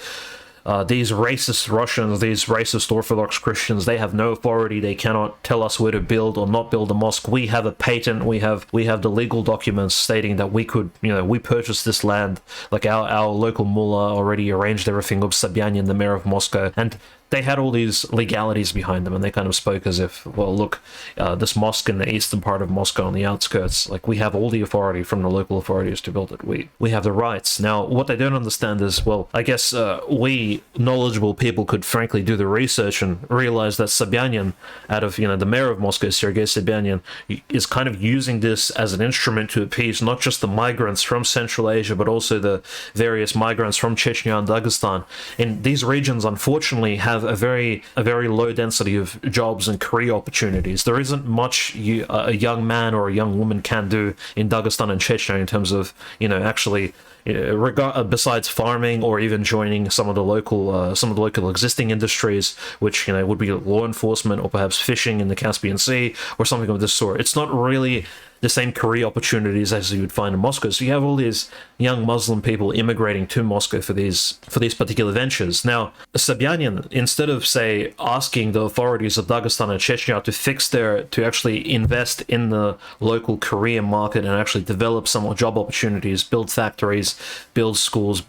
these racist Russians, these racist Orthodox Christians, they have no authority. They cannot tell us where to build or not build a mosque. We have a patent. We have the legal documents stating that we could, we purchased this land. Like our local mullah already arranged everything with Sobyanin, the mayor of Moscow, and they had all these legalities behind them, and they kind of spoke as if, well, look, this mosque in the eastern part of Moscow on the outskirts, like, we have all the authority from the local authorities to build it. We have the rights. Now, what they don't understand is, well, I guess we knowledgeable people could frankly do the research and realize that Sobyanin, out of, the mayor of Moscow, Sergei Sobyanin, is kind of using this as an instrument to appease not just the migrants from Central Asia, but also the various migrants from Chechnya and Dagestan. And these regions, unfortunately, have a very low density of jobs and career opportunities. There isn't much a young man or a young woman can do in Dagestan and Chechnya in terms of actually besides farming or even joining some of the local existing industries, which would be law enforcement or perhaps fishing in the Caspian Sea or something of this sort. It's not really the same career opportunities as you would find in Moscow. So you have all these young Muslim people immigrating to Moscow for these particular ventures. Now, Sobyanin, instead of, say, asking the authorities of Dagestan and Chechnya to actually invest in the local career market and actually develop some more job opportunities, build factories, build schools,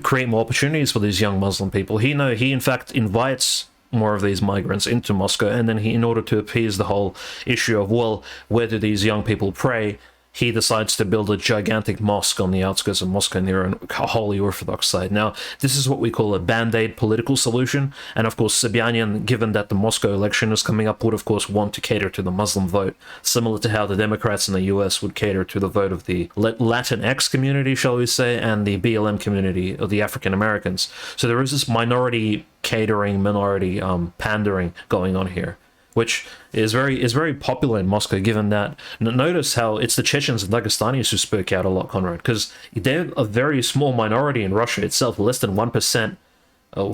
create more opportunities for these young Muslim people, he in fact invites more of these migrants into Moscow, and then in order to appease the whole issue of, well, where do these young people pray, he decides to build a gigantic mosque on the outskirts of Moscow near a holy Orthodox site. Now, this is what we call a band-aid political solution, and of course Sobyanin, given that the Moscow election is coming up, would of course want to cater to the Muslim vote, similar to how the Democrats in the US would cater to the vote of the Latinx community, shall we say, and the BLM community of the African Americans. So there is this minority catering, minority pandering going on here, which is very popular in Moscow, given that, notice how it's the Chechens and Dagestanis who spoke out a lot, Conrad, because they're a very small minority in Russia itself, less than 1%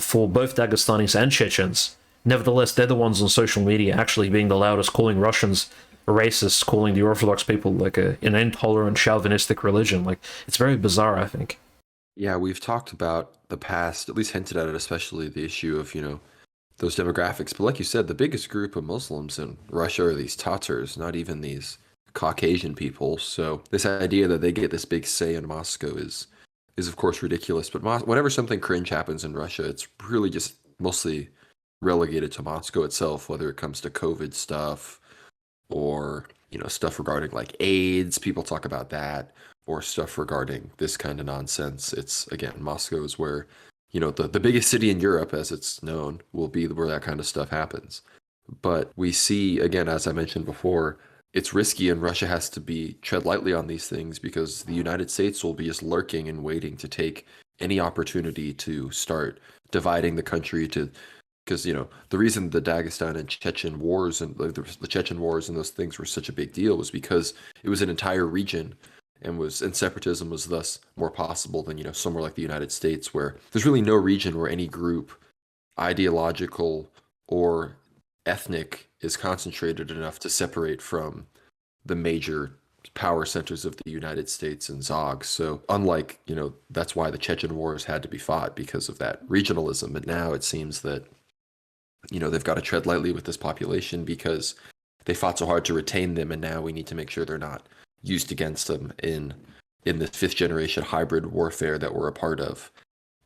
for both Dagestanis and Chechens. Nevertheless, they're the ones on social media actually being the loudest, calling Russians racist, calling the Orthodox people like an intolerant, chauvinistic religion. Like, it's very bizarre, I think. Yeah, we've talked about the past, at least hinted at it, especially the issue of, those demographics. But like you said, the biggest group of Muslims in Russia are these Tatars, not even these Caucasian people. So this idea that they get this big say in Moscow is of course ridiculous. But whenever something cringe happens in Russia, it's really just mostly relegated to Moscow itself, whether it comes to COVID stuff or stuff regarding like AIDS. People talk about that, or stuff regarding this kind of nonsense. It's again, Moscow is where the biggest city in Europe, as it's known, will be where that kind of stuff happens. But we see, again, as I mentioned before, it's risky and Russia has to be tread lightly on these things because the United States will be just lurking and waiting to take any opportunity to start dividing the country to because the reason the Dagestan and Chechen wars and like, the Chechen wars and those things were such a big deal was because it was an entire region and separatism was thus more possible than somewhere like the United States where there's really no region where any group ideological or ethnic is concentrated enough to separate from the major power centers of the United States and Zog. So unlike, that's why the Chechen wars had to be fought because of that regionalism. But now it seems that, they've got to tread lightly with this population because they fought so hard to retain them. And now we need to make sure they're not used against them in this fifth generation hybrid warfare that we're a part of.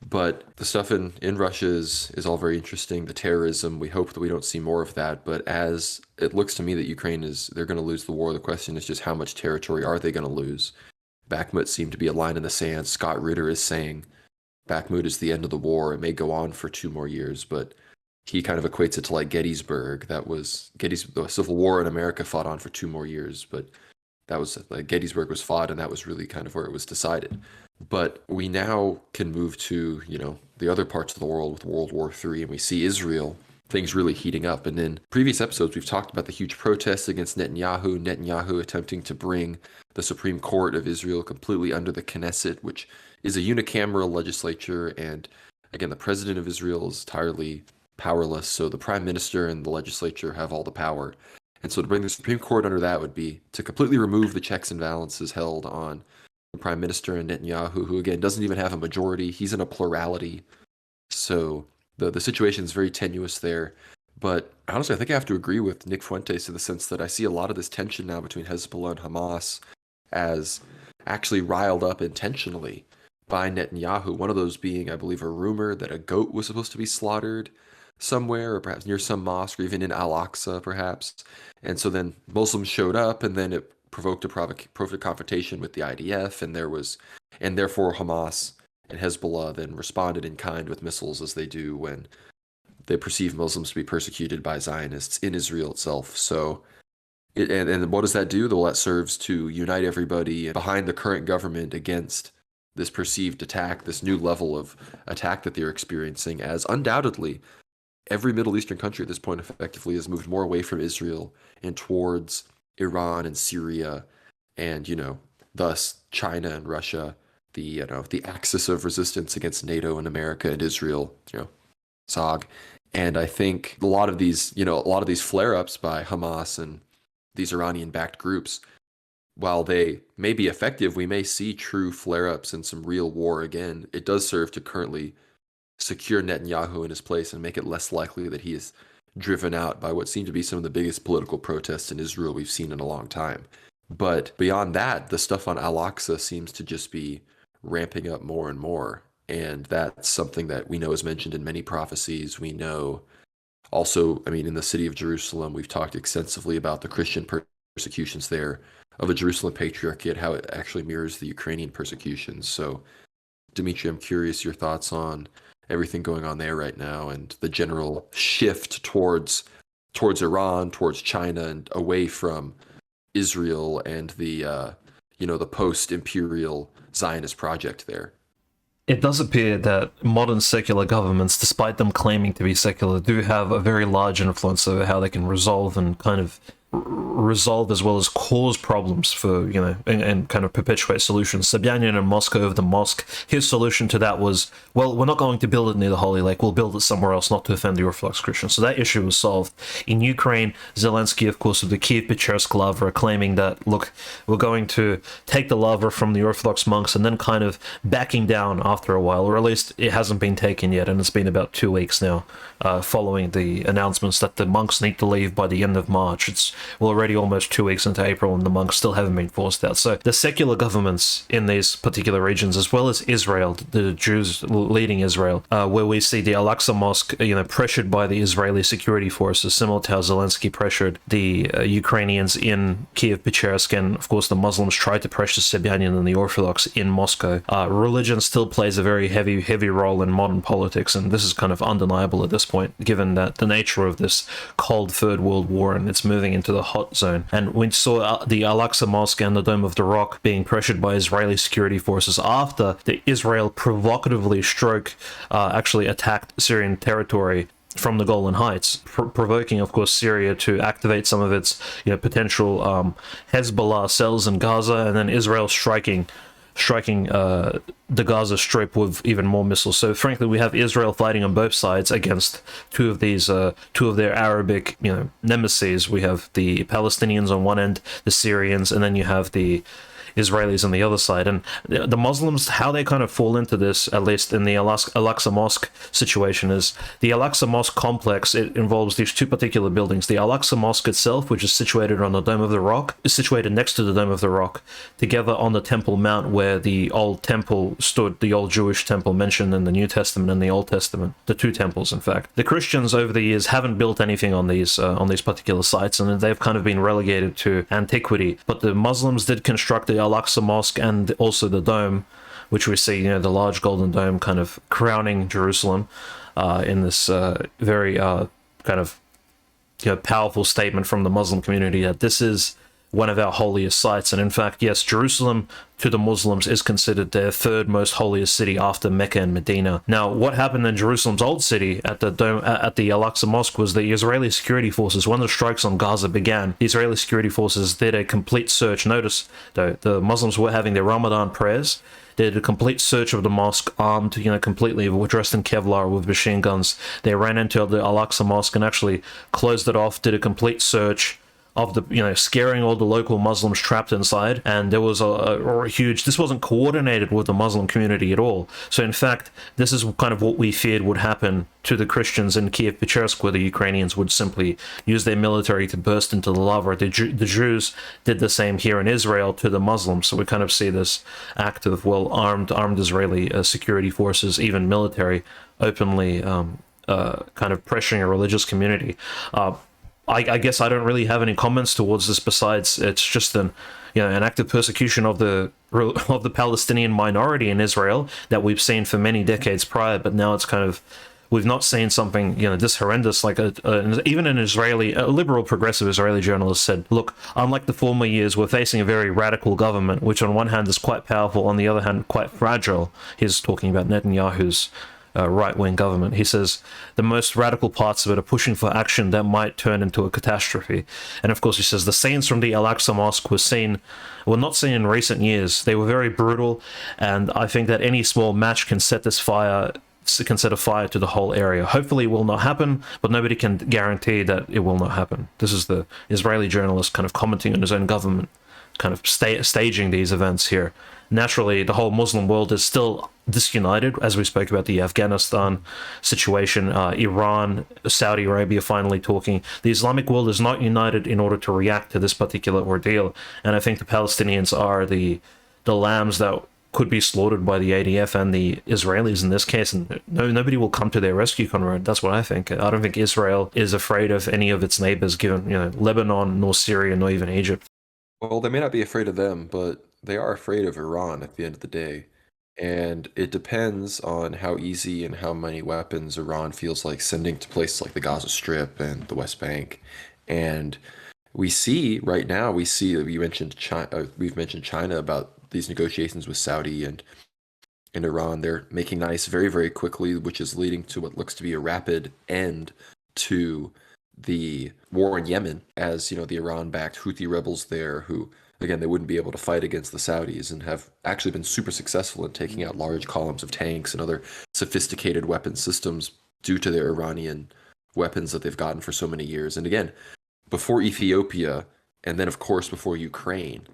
But the stuff in Russia is all very interesting. The terrorism, we hope that we don't see more of that. But as it looks to me that they're going to lose the war. The question is just how much territory are they going to lose? Bakhmut seemed to be a line in the sand. Scott Ritter is saying Bakhmut is the end of the war. It may go on for 2 more years, but he kind of equates it to like Gettysburg. The Civil War in America fought on for 2 more years, but that was like Gettysburg was fought, and that was really kind of where it was decided. But we now can move to, the other parts of the world with World War III, and we see Israel, things really heating up. And in previous episodes, we've talked about the huge protests against Netanyahu attempting to bring the Supreme Court of Israel completely under the Knesset, which is a unicameral legislature. And again, the president of Israel is entirely powerless. So the prime minister and the legislature have all the power. And so to bring the Supreme Court under that would be to completely remove the checks and balances held on the Prime Minister and Netanyahu, who again doesn't even have a majority. He's in a plurality. So the situation is very tenuous there. But honestly, I think I have to agree with Nick Fuentes in the sense that I see a lot of this tension now between Hezbollah and Hamas as actually riled up intentionally by Netanyahu. One of those being, I believe, a rumor that a goat was supposed to be slaughtered somewhere, or perhaps near some mosque, or even in al-Aqsa, perhaps. And so then Muslims showed up, and then it provoked a confrontation with the IDF, and therefore Hamas and Hezbollah then responded in kind with missiles, as they do when they perceive Muslims to be persecuted by Zionists in Israel itself. So, and what does that do? Well, that serves to unite everybody behind the current government against this perceived attack, this new level of attack that they're experiencing, as undoubtedly every Middle Eastern country at this point effectively has moved more away from Israel and towards Iran and Syria and, thus China and Russia, the axis of resistance against NATO and America and Israel, SOG. And I think a lot of these flare-ups by Hamas and these Iranian-backed groups, while they may be effective, we may see true flare-ups and some real war again. It does serve to currently secure Netanyahu in his place and make it less likely that he is driven out by what seem to be some of the biggest political protests in Israel we've seen in a long time. But beyond that, the stuff on al-Aqsa seems to just be ramping up more and more. And that's something that we know is mentioned in many prophecies. We know also, in the city of Jerusalem, we've talked extensively about the Christian persecutions there of the Jerusalem Patriarchate, how it actually mirrors the Ukrainian persecutions. So, Dimitri, I'm curious your thoughts on everything going on there right now and the general shift towards Iran, towards China, and away from Israel and the post-imperial Zionist project there. It does appear that modern secular governments, despite them claiming to be secular, do have a very large influence over how they can resolve and kind of resolve as well as cause problems for, and kind of perpetuate solutions. Sobyanin in Moscow over the mosque, his solution to that was, well, we're not going to build it near the Holy Lake, we'll build it somewhere else, not to offend the Orthodox Christians. So that issue was solved. In Ukraine, Zelensky, of course, with the Kiev-Pechersk lavra, claiming that, look, we're going to take the lavra from the Orthodox monks, and then kind of backing down after a while, or at least it hasn't been taken yet, and it's been about 2 weeks now, following the announcements that the monks need to leave by the end of March. It's already almost 2 weeks into April, and the monks still haven't been forced out. So the secular governments in these particular regions, as well as Israel, the Jews leading Israel, where we see the Al-Aqsa Mosque, pressured by the Israeli security forces, similar to how Zelensky pressured the Ukrainians in Kiev-Pechersk, and of course the Muslims tried to pressure Sobyanin and the Orthodox in Moscow. Religion still plays a very heavy role in modern politics, and this is kind of undeniable at this point, given that the nature of this cold Third World War, and it's moving into the hot zone. And we saw the Al-Aqsa Mosque and the Dome of the Rock being pressured by Israeli security forces after the Israel provocatively actually attacked Syrian territory from the Golan Heights, provoking, of course, Syria to activate some of its potential Hezbollah cells in Gaza, and then Israel striking the Gaza Strip with even more missiles. So frankly, we have Israel fighting on both sides against two of their Arabic nemesis. We have the Palestinians on one end, the Syrians, and then you have the Israelis on the other side. And the Muslims, how they kind of fall into this, at least in the Al-Aqsa Mosque situation, is the Al-Aqsa Mosque complex. It involves these two particular buildings. The Al-Aqsa Mosque itself, which is situated on the Dome of the Rock, is situated next to the Dome of the Rock, together on the Temple Mount where the old temple stood, the old Jewish temple mentioned in the New Testament and the Old Testament, the two temples, in fact. The Christians over the years haven't built anything on these particular sites, and they've kind of been relegated to antiquity. But the Muslims did construct the Al-Aqsa Mosque and also the dome, which we see, the large golden dome kind of crowning Jerusalem in this very kind of powerful statement from the Muslim community that this is one of our holiest sites. And in fact, yes, Jerusalem to the Muslims is considered their third most holiest city after Mecca and Medina. Now, what happened in Jerusalem's old city at the Al-Aqsa Mosque was the Israeli security forces, when the strikes on Gaza began, the Israeli security forces did a complete search. Notice, though, the Muslims were having their Ramadan prayers. They did a complete search of the mosque, armed, completely, dressed in Kevlar with machine guns. They ran into the Al-Aqsa Mosque and actually closed it off, did a complete search of the, scaring all the local Muslims trapped inside. And there was a huge, this wasn't coordinated with the Muslim community at all. So in fact, this is kind of what we feared would happen to the Christians in Kiev-Pechersk, where the Ukrainians would simply use their military to burst into the lava. The Jews did the same here in Israel to the Muslims. So we kind of see this act of, armed Israeli security forces, even military, openly kind of pressuring a religious community. I guess I don't really have any comments towards this, besides it's just an act of persecution of the Palestinian minority in Israel that we've seen for many decades prior, but now it's kind of, we've not seen something this horrendous. Like even a liberal progressive Israeli journalist said, look, unlike the former years, we're facing a very radical government, which on one hand is quite powerful, on the other hand quite fragile. He's talking about Netanyahu's right-wing government. He says the most radical parts of it are pushing for action that might turn into a catastrophe. And of course, he says the scenes from the Al-Aqsa Mosque were not seen in recent years. They were very brutal, and I think that any small match can set a fire to the whole area. Hopefully it will not happen, but nobody can guarantee that it will not happen. This is the Israeli journalist kind of commenting on his own government, kind of staging these events here. Naturally, the whole Muslim world is still disunited, as we spoke about the Afghanistan situation, Iran, Saudi Arabia finally talking. The Islamic world is not united in order to react to this particular ordeal, and I think the Palestinians are the lambs that could be slaughtered by the ADF and the Israelis in this case, and nobody will come to their rescue, Conrad. That's what I think. I don't think Israel is afraid of any of its neighbors, given Lebanon, nor Syria, nor even Egypt. Well, they may not be afraid of them, but they are afraid of Iran at the end of the day. And it depends on how easy and how many weapons Iran feels like sending to places like the Gaza Strip and the West Bank. And we see right now, we mentioned China, we've mentioned China about these negotiations with Saudi and Iran. They're making nice very, very quickly, which is leading to what looks to be a rapid end to the war in Yemen, as the Iran-backed Houthi rebels there, who again they wouldn't be able to fight against the Saudis, and have actually been super successful in taking out large columns of tanks and other sophisticated weapon systems due to their Iranian weapons that they've gotten for so many years. And again, before Ethiopia, and then of course before Ukraine,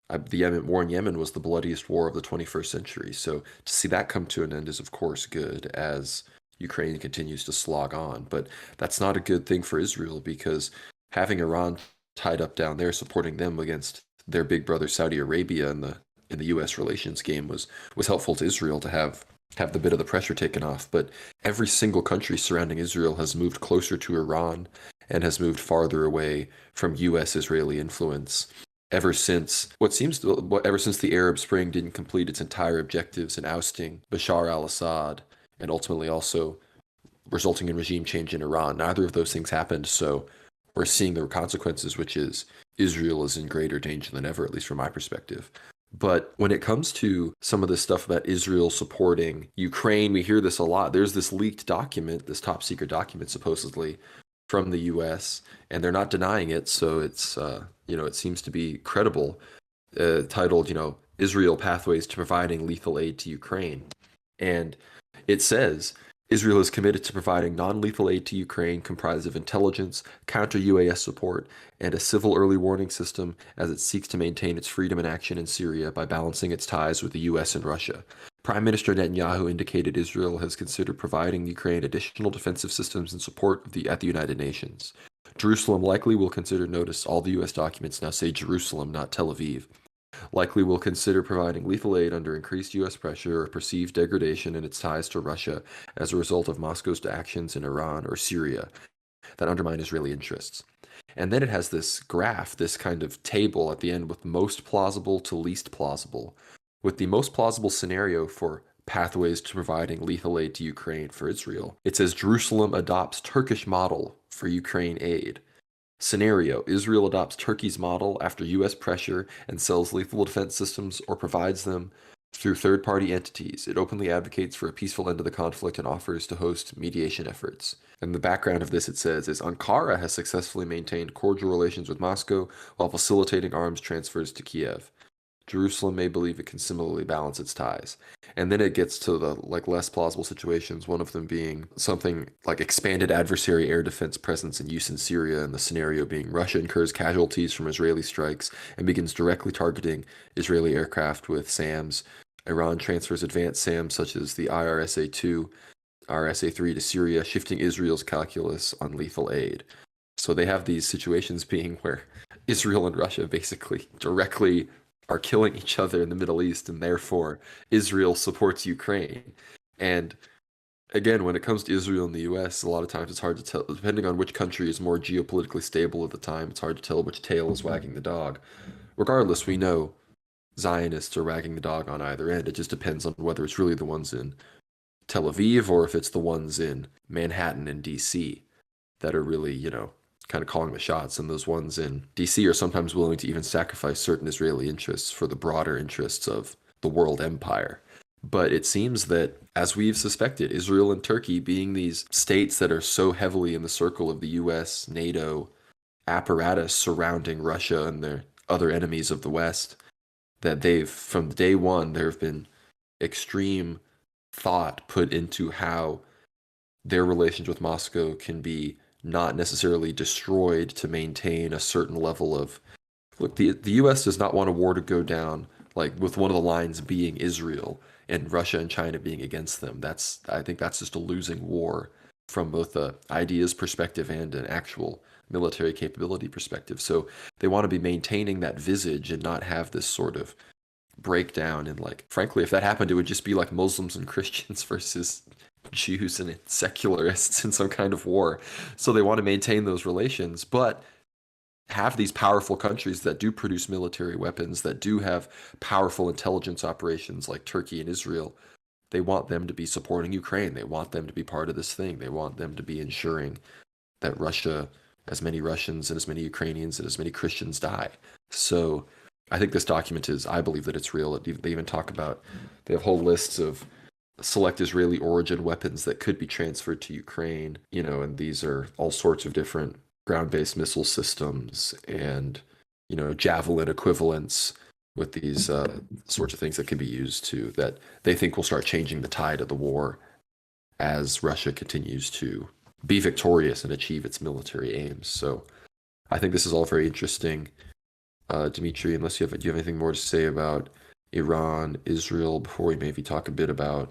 the war in Yemen was the bloodiest war of the 21st century. So to see that come to an end is, of course, good as Ukraine continues to slog on. But that's not a good thing for Israel, because having Iran tied up down there, supporting them against their big brother Saudi Arabia in the U.S. relations game was helpful to Israel to have the bit of the pressure taken off. But every single country surrounding Israel has moved closer to Iran and has moved farther away from U.S. Israeli influence ever since the Arab Spring didn't complete its entire objectives in ousting Bashar al-Assad and ultimately also resulting in regime change in Iran. Neither of those things happened, so we're seeing the consequences, which is Israel is in greater danger than ever, at least from my perspective. But when it comes to some of this stuff about Israel supporting Ukraine, we hear this a lot. There's this leaked document, this top secret document supposedly from the US, and they're not denying it, so it's it seems to be credible, titled, Israel Pathways to Providing Lethal Aid to Ukraine. And it says Israel is committed to providing non-lethal aid to Ukraine comprised of intelligence, counter-UAS support, and a civil early warning system as it seeks to maintain its freedom and action in Syria by balancing its ties with the US and Russia. Prime Minister Netanyahu indicated Israel has considered providing Ukraine additional defensive systems and support at the United Nations. Jerusalem likely will consider, notice all the US documents now say Jerusalem, not Tel Aviv, likely will consider providing lethal aid under increased US pressure or perceived degradation in its ties to Russia as a result of Moscow's actions in Iran or Syria that undermine Israeli interests. And then it has this graph, this kind of table at the end with most plausible to least plausible, with the most plausible scenario for pathways to providing lethal aid to Ukraine for Israel. It says Jerusalem adopts Turkish model for Ukraine aid. Scenario: Israel adopts Turkey's model after U.S. pressure and sells lethal defense systems or provides them through third-party entities. It openly advocates for a peaceful end to the conflict and offers to host mediation efforts. And the background of this, it says, is Ankara has successfully maintained cordial relations with Moscow while facilitating arms transfers to Kiev. Jerusalem may believe it can similarly balance its ties. And then it gets to the less plausible situations, one of them being something like expanded adversary air defense presence and use in Syria, and the scenario being Russia incurs casualties from Israeli strikes and begins directly targeting Israeli aircraft with SAMs. Iran transfers advanced SAMs such as the IRSA-2, RSA-3 to Syria, shifting Israel's calculus on lethal aid. So they have these situations being where Israel and Russia basically directly are killing each other in the Middle East, and therefore Israel supports Ukraine. And again, when it comes to Israel and the US, a lot of times it's hard to tell, depending on which country is more geopolitically stable at the time, it's hard to tell which tail is wagging the dog. Regardless, we know Zionists are wagging the dog on either end. It just depends on whether it's really the ones in Tel Aviv or if it's the ones in Manhattan and DC that are really, kind of calling the shots, and those ones in DC are sometimes willing to even sacrifice certain Israeli interests for the broader interests of the world empire. But it seems that, as we've suspected, Israel and Turkey being these states that are so heavily in the circle of the US, NATO apparatus surrounding Russia and their other enemies of the West, that from day one, there have been extreme thought put into how their relations with Moscow can be not necessarily destroyed to maintain a certain level of look. The US does not want a war to go down with one of the lines being Israel and Russia and China being against them. I think that's just a losing war from both the ideas perspective and an actual military capability perspective. So they want to be maintaining that visage and not have this sort of breakdown. And frankly, if that happened, it would just be like Muslims and Christians versus Jews and secularists in some kind of war. So they want to maintain those relations, but have these powerful countries that do produce military weapons, that do have powerful intelligence operations like Turkey and Israel. They want them to be supporting Ukraine. They want them to be part of this thing. They want them to be ensuring that as many Russians and as many Ukrainians and as many Christians die. So I think this document I believe that it's real. They even talk about, they have whole lists of select Israeli origin weapons that could be transferred to Ukraine, and these are all sorts of different ground-based missile systems and, javelin equivalents with these sorts of things that can be used to that they think will start changing the tide of the war as Russia continues to be victorious and achieve its military aims. So I think this is all very interesting. Dimitri, unless do you have anything more to say about Iran, Israel, before we maybe talk a bit about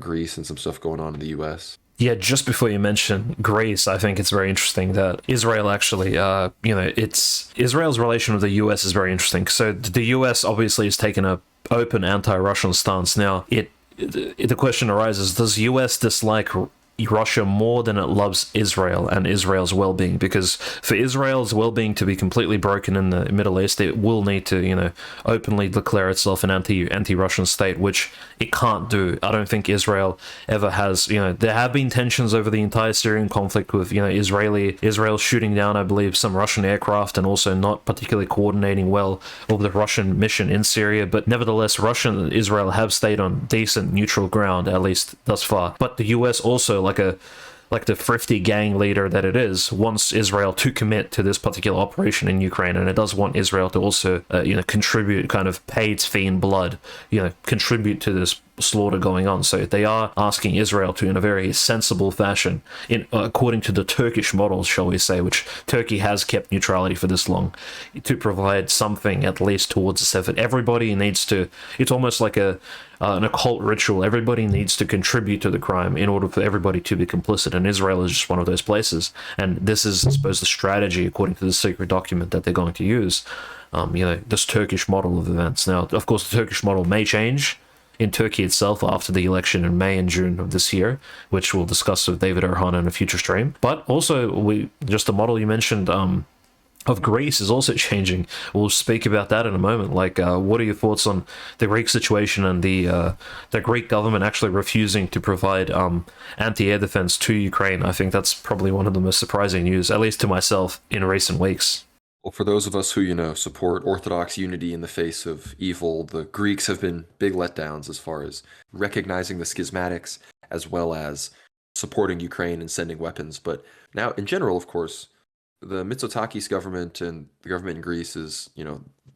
Greece and some stuff going on in the U.S.? Yeah, just before you mention Greece, I think it's very interesting that Israel actually, it's Israel's relation with the US is very interesting. So the US obviously has taken a open anti-Russian stance. Now, the question arises: does US dislike Russia more than it loves Israel and Israel's well-being? Because for Israel's well-being to be completely broken in the Middle East, it will need to, openly declare itself an anti-Russian state, which it can't do. I don't think Israel ever has. There have been tensions over the entire Syrian conflict with, Israel shooting down, I believe, some Russian aircraft and also not particularly coordinating well over the Russian mission in Syria. But nevertheless, Russia and Israel have stayed on decent neutral ground, at least thus far. But the US also, like the thrifty gang leader that it is, wants Israel to commit to this particular operation in Ukraine, and it does want Israel to also, contribute, kind of pay its fee in blood, contribute to this slaughter going on. So they are asking Israel to, in a very sensible fashion, according to the Turkish models, shall we say, which Turkey has kept neutrality for this long, to provide something at least towards this effort. Everybody needs to. It's almost like an occult ritual. Everybody needs to contribute to the crime in order for everybody to be complicit, and Israel is just one of those places. And this is, I suppose, the strategy, according to the secret document, that they're going to use. This Turkish model of events. Now, of course, the Turkish model may change in Turkey itself after the election in May and June of this year, which we'll discuss with David Erhan in a future stream. But also, just the model you mentioned of Greece is also changing. We'll speak about that in a moment. Like, what are your thoughts on the Greek situation and the Greek government actually refusing to provide anti-air defense to Ukraine? I think that's probably one of the most surprising news, at least to myself, in recent weeks. Well, for those of us who, support Orthodox unity in the face of evil, the Greeks have been big letdowns as far as recognizing the schismatics as well as supporting Ukraine and sending weapons. But now, in general, of course, the Mitsotakis government and the government in Greece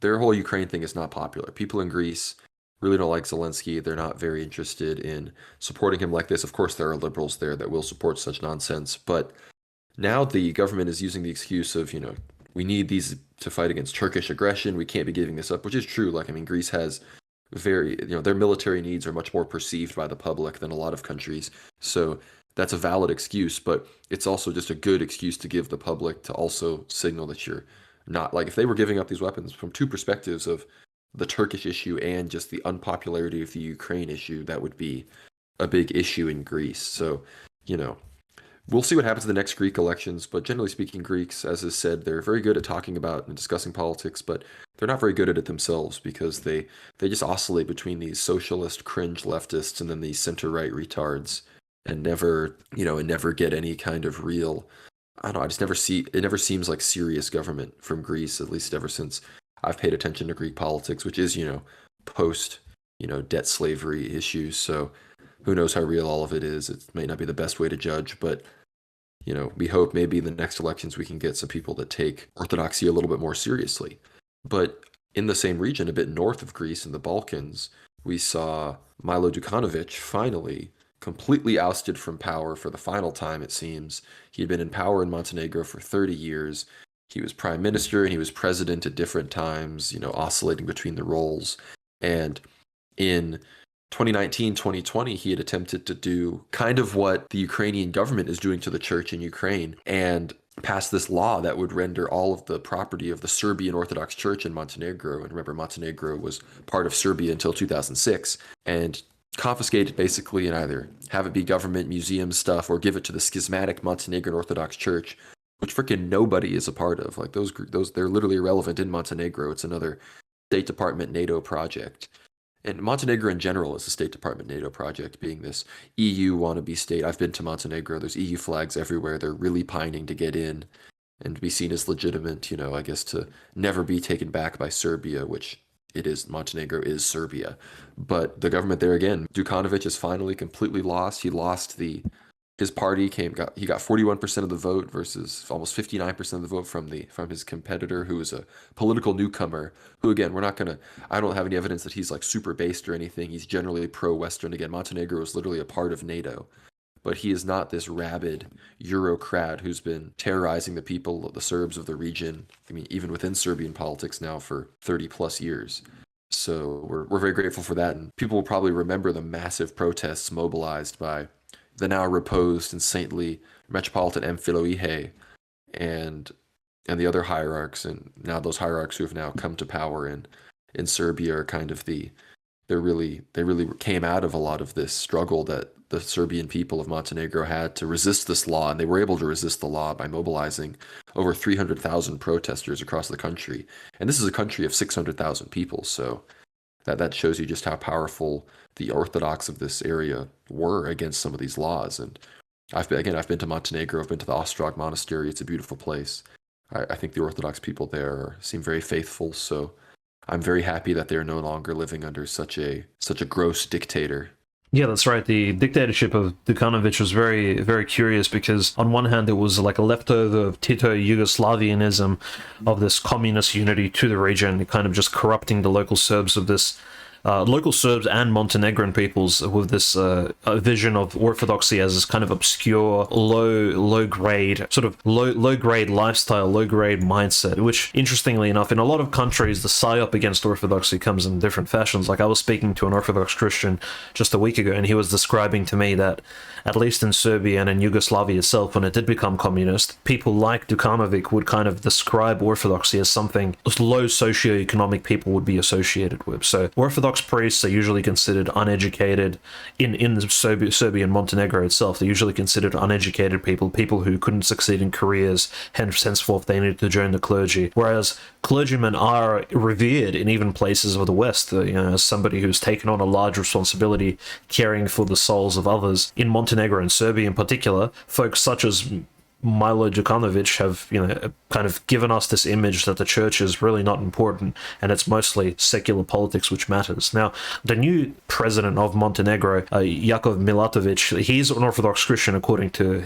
their whole Ukraine thing is not popular. People in Greece really don't like Zelensky. They're not very interested in supporting him like this. Of course, there are liberals there that will support such nonsense. But now the government is using the excuse of, we need these to fight against Turkish aggression. We can't be giving this up, which is true. Like, I mean, Greece has their military needs are much more perceived by the public than a lot of countries. So that's a valid excuse, but it's also just a good excuse to give the public to also signal that you're not, like, if they were giving up these weapons from two perspectives of the Turkish issue and just the unpopularity of the Ukraine issue, that would be a big issue in Greece. So, we'll see what happens in the next Greek elections, but generally speaking, Greeks, as is said, they're very good at talking about and discussing politics, but they're not very good at it themselves because they just oscillate between these socialist cringe leftists and then these center-right retards and never get any kind of real, I don't know, it never seems like serious government from Greece, at least ever since I've paid attention to Greek politics, which is, post, debt slavery issues. So who knows how real all of it is. It may not be the best way to judge, but we hope maybe in the next elections we can get some people that take Orthodoxy a little bit more seriously. But in the same region, a bit north of Greece in the Balkans, we saw Milo Đukanović finally completely ousted from power for the final time, it seems. He had been in power in Montenegro for 30 years. He was prime minister and he was president at different times, oscillating between the roles. And in 2019, 2020, he had attempted to do kind of what the Ukrainian government is doing to the church in Ukraine and pass this law that would render all of the property of the Serbian Orthodox Church in Montenegro, and remember, Montenegro was part of Serbia until 2006, and confiscate it basically and either have it be government museum stuff or give it to the schismatic Montenegrin Orthodox Church, which freaking nobody is a part of. Like those they're literally irrelevant in Montenegro. It's another State Department NATO project. And Montenegro in general is a State Department NATO project, being this EU wannabe state. I've been to Montenegro. There's EU flags everywhere. They're really pining to get in and be seen as legitimate, I guess to never be taken back by Serbia, which it is Montenegro is Serbia. But the government there again, Dukanovic is finally completely lost. He lost the his party he got 41% of the vote versus almost 59% of the vote from his competitor, who is a political newcomer, who again, we're not gonna I don't have any evidence that he's like super based or anything. He's generally pro-Western. Again, Montenegro is literally a part of NATO, but he is not this rabid Eurocrat who's been terrorizing the people, the Serbs of the region. I mean, even within Serbian politics now for 30 plus years. So we're very grateful for that. And people will probably remember the massive protests mobilized by the now reposed and saintly Metropolitan M. Philoihe and the other hierarchs. And now those hierarchs who have now come to power in Serbia are kind of they really came out of a lot of this struggle that the Serbian people of Montenegro had to resist this law, and they were able to resist the law by mobilizing over 300,000 protesters across the country. And this is a country of 600,000 people, so that shows you just how powerful the Orthodox of this area were against some of these laws. And I've been to Montenegro, I've been to the Ostrog Monastery. It's a beautiful place. I think the Orthodox people there seem very faithful, so I'm very happy that they're no longer living under such a gross dictator. Yeah, that's right. The dictatorship of Dukanovic was very, very curious because on one hand it was like a leftover of Tito Yugoslavianism, of this communist unity to the region, kind of just corrupting the local Serbs of this local Serbs and Montenegrin peoples with this vision of orthodoxy as this kind of obscure, low grade lifestyle, low grade mindset. Which, interestingly enough, in a lot of countries, the psyop against orthodoxy comes in different fashions. Like I was speaking to an Orthodox Christian just a week ago, and he was describing to me that at least in Serbia and in Yugoslavia itself, when it did become communist, people like Dukanovic would kind of describe orthodoxy as something low socioeconomic people would be associated with. So Orthodox priests are usually considered uneducated in Serbia and Montenegro itself. They're usually considered uneducated people who couldn't succeed in careers, henceforth they needed to join the clergy. Whereas clergymen are revered in even places of the West, as somebody who's taken on a large responsibility caring for the souls of others. In Montenegro and Serbia in particular, folks such as Milo Djukanovic have, kind of given us this image that the church is really not important and it's mostly secular politics which matters. Now, the new president of Montenegro, Jakov Milatovic, he's an Orthodox Christian according to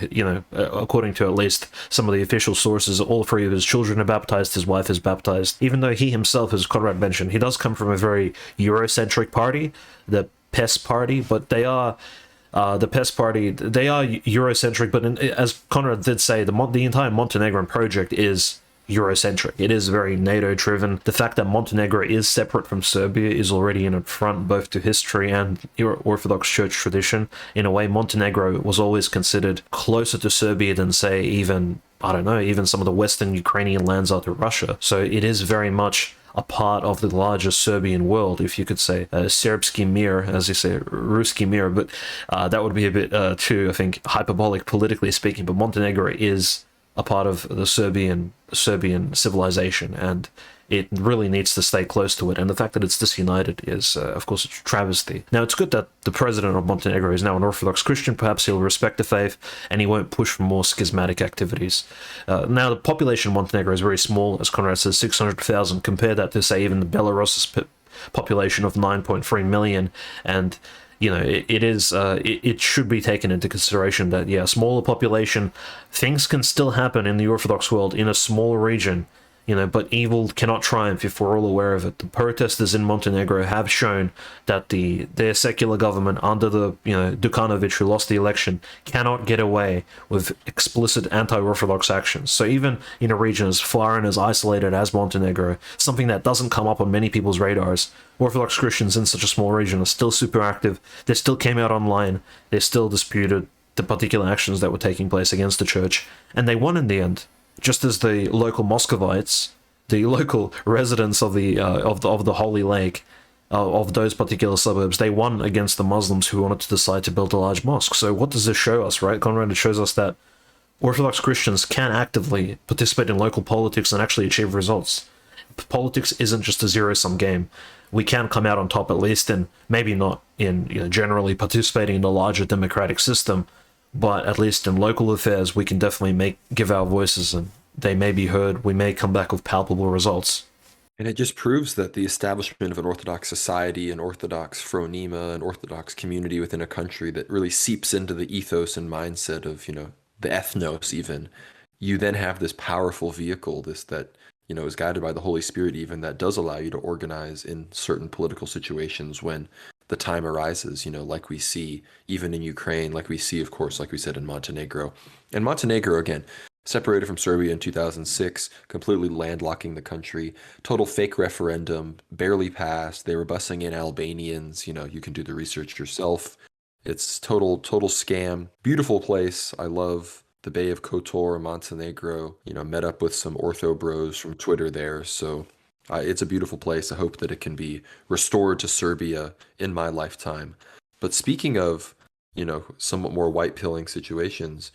at least some of the official sources. All three of his children are baptized, his wife is baptized. Even though he himself, as Conrad mentioned, he does come from a very Eurocentric party, the PES party, but they are the PES party, they are Eurocentric, but as Conrad did say, the entire Montenegrin project is Eurocentric. It is very NATO-driven. The fact that Montenegro is separate from Serbia is already an affront both to history and Orthodox Church tradition. In a way, Montenegro was always considered closer to Serbia than, say, even some of the Western Ukrainian lands are to Russia. So it is very much a part of the larger Serbian world, if you could say. Serbski mir, as you say, Ruski mir, but that would be a bit too, I think, hyperbolic politically speaking, but Montenegro is a part of the Serbian civilization, and it really needs to stay close to it. And the fact that it's disunited is, of course, a travesty. Now, it's good that the president of Montenegro is now an Orthodox Christian. Perhaps he'll respect the faith, and he won't push for more schismatic activities. Now, the population of Montenegro is very small, as Conrad says, 600,000. Compare that to, say, even the Belarus's population of 9.3 million, and it should be taken into consideration that, smaller population, things can still happen in the Orthodox world in a small region, but evil cannot triumph if we're all aware of it. The protesters in Montenegro have shown that their secular government under the, Dukanovic, who lost the election, cannot get away with explicit anti-Orthodox actions. So even in a region as far and as isolated as Montenegro, something that doesn't come up on many people's radars, Orthodox Christians in such a small region are still super active. They still came out online. They still disputed the particular actions that were taking place against the church, and they won in the end. Just as the local Muscovites, the local residents of the Holy Lake, of those particular suburbs, they won against the Muslims who wanted to decide to build a large mosque. So what does this show us, right, Conrad? It shows us that Orthodox Christians can actively participate in local politics and actually achieve results. Politics isn't just a zero-sum game. We can come out on top, at least, and maybe not in generally participating in the larger democratic system, but at least in local affairs, we can definitely give our voices, and they may be heard. We may come back with palpable results. And it just proves that the establishment of an Orthodox society, an Orthodox phronema, an Orthodox community within a country that really seeps into the ethos and mindset of, the ethnos even, you then have this powerful vehicle, this that, is guided by the Holy Spirit even, that does allow you to organize in certain political situations when the time arises, like we see even in Ukraine, like we see, of course, like we said in Montenegro. And Montenegro, again, separated from Serbia in 2006, completely landlocking the country. Total fake referendum, barely passed. They were bussing in Albanians. You can do the research yourself. It's total scam. Beautiful place. I love the Bay of Kotor, Montenegro. Met up with some ortho bros from Twitter there. So it's a beautiful place. I hope that it can be restored to Serbia in my lifetime. But speaking of, somewhat more white pilling situations,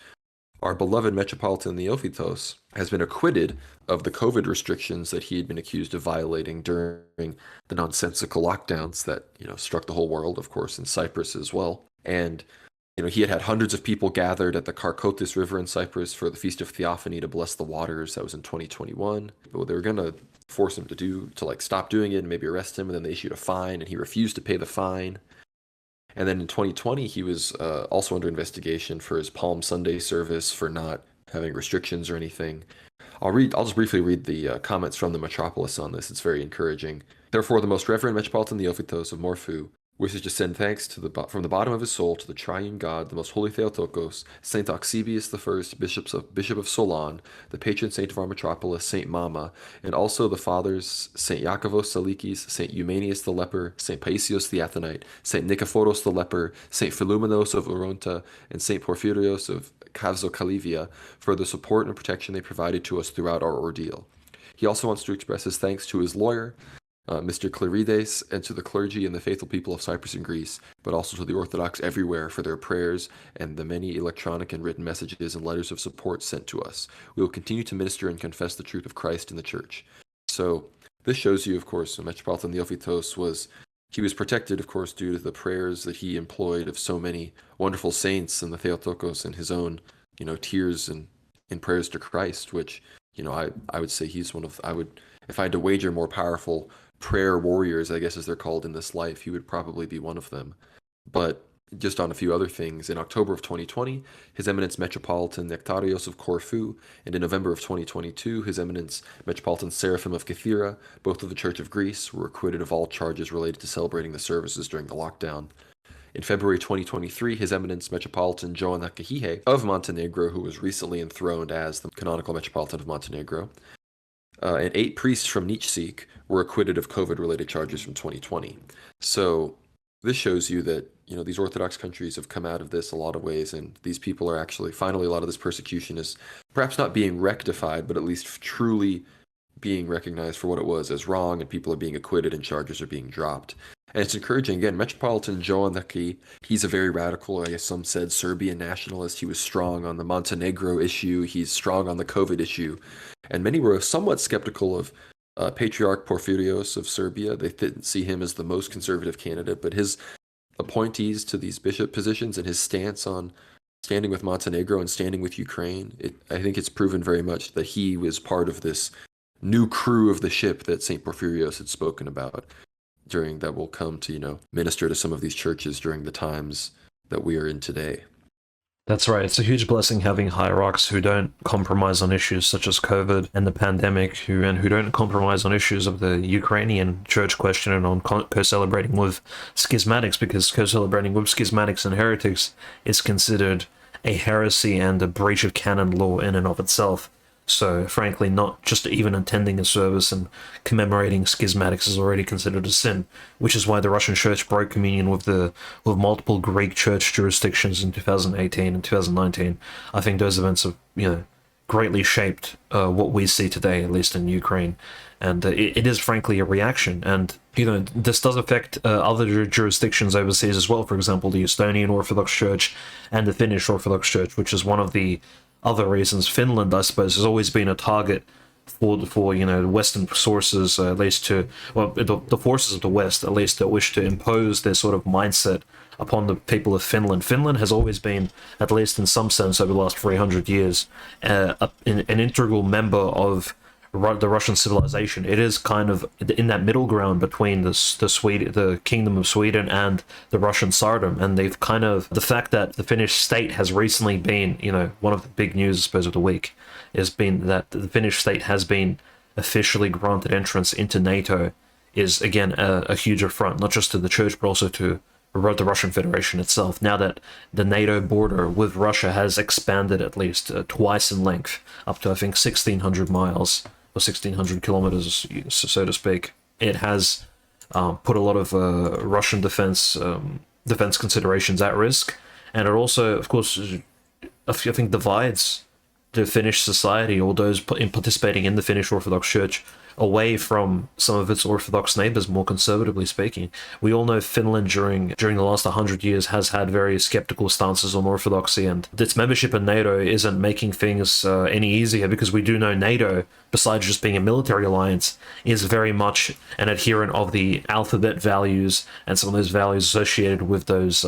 our beloved Metropolitan Neophytos has been acquitted of the COVID restrictions that he had been accused of violating during the nonsensical lockdowns that, struck the whole world, of course, in Cyprus as well. And, he had hundreds of people gathered at the Karkotis River in Cyprus for the Feast of Theophany to bless the waters. That was in 2021. But they were going to force him to stop doing it and maybe arrest him. And then they issued a fine and he refused to pay the fine. And then in 2020, he was also under investigation for his Palm Sunday service for not having restrictions or anything. I'll just briefly read the comments from the metropolis on this. It's very encouraging. Therefore, the most reverend Metropolitan Neophytos of Morphu wishes to send thanks from the bottom of his soul to the triune God, the most holy Theotokos, Saint Oxibius I, Bishop of Solon, the patron saint of our metropolis, Saint Mama, and also the fathers Saint Iakovos Salikis, Saint Eumenius the leper, Saint Paisios the Athonite, Saint Nikephoros the leper, Saint Philumenos of Oronta, and Saint Porphyrios of Kavzo for the support and protection they provided to us throughout our ordeal. He also wants to express his thanks to his lawyer, Mr. Clerides, and to the clergy and the faithful people of Cyprus and Greece, but also to the Orthodox everywhere for their prayers and the many electronic and written messages and letters of support sent to us. We will continue to minister and confess the truth of Christ in the Church. So this shows you, of course, Metropolitan Neophytos was protected, of course, due to the prayers that he employed of so many wonderful saints and the Theotokos and his own, tears and in prayers to Christ, which, I would say he's if I had to wager more powerful prayer warriors, I guess as they're called in this life, he would probably be one of them. But just on a few other things, in October of 2020, His Eminence Metropolitan Nectarios of Corfu, and in November of 2022, His Eminence Metropolitan Seraphim of Kythera, both of the Church of Greece, were acquitted of all charges related to celebrating the services during the lockdown. In February 2023, His Eminence Metropolitan Joan Akahihe of Montenegro, who was recently enthroned as the canonical Metropolitan of Montenegro, and 8 priests from Nijsik were acquitted of COVID-related charges from 2020. So this shows you that, these Orthodox countries have come out of this a lot of ways, and these people are actually, finally, a lot of this persecution is perhaps not being rectified, but at least truly being recognized for what it was as wrong, and people are being acquitted and charges are being dropped. And it's encouraging. Again, Metropolitan Joannaki, he's a very radical, I guess some said, Serbian nationalist. He was strong on the Montenegro issue. He's strong on the COVID issue. And many were somewhat skeptical of Patriarch Porphyrios of Serbia. They didn't see him as the most conservative candidate, but his appointees to these bishop positions and his stance on standing with Montenegro and standing with Ukraine, I think it's proven very much that he was part of this new crew of the ship that St. Porphyrios had spoken about that will come to, minister to some of these churches during the times that we are in today. That's right. It's a huge blessing having hierarchs who don't compromise on issues such as COVID and the pandemic, who don't compromise on issues of the Ukrainian church question and on co-celebrating with schismatics, because co-celebrating with schismatics and heretics is considered a heresy and a breach of canon law in and of itself. So, frankly, not just even attending a service and commemorating schismatics is already considered a sin, which is why the Russian Church broke communion with multiple Greek Church jurisdictions in 2018 and 2019. I think those events have, greatly shaped what we see today, at least in Ukraine, and it is frankly a reaction. And this does affect other jurisdictions overseas as well. For example, the Estonian Orthodox Church and the Finnish Orthodox Church, which is one of the other reasons Finland, I suppose, has always been a target for Western sources, at least the forces of the West, at least, that wish to impose their sort of mindset upon the people of Finland. Finland has always been, at least in some sense, over the last 300 years, an integral member of the Russian civilization. It is kind of in that middle ground between the Kingdom of Sweden and the Russian Tsardom, and they've kind of the fact that the Finnish state has recently been, one of the big news, I suppose, of the week has been that the Finnish state has been officially granted entrance into NATO is again a huge affront, not just to the church but also to the Russian Federation itself, now that the NATO border with Russia has expanded at least twice in length, up to I think 1,600 miles or 1,600 kilometers, so to speak. It has put a lot of Russian defense considerations at risk, and it also, of course, I think divides the Finnish society or those participating in the Finnish Orthodox Church away from some of its Orthodox neighbors, more conservatively speaking. We all know Finland during the last 100 years has had very skeptical stances on Orthodoxy, and its membership in NATO isn't making things any easier, because we do know NATO, besides just being a military alliance, is very much an adherent of the alphabet values and some of those values associated with those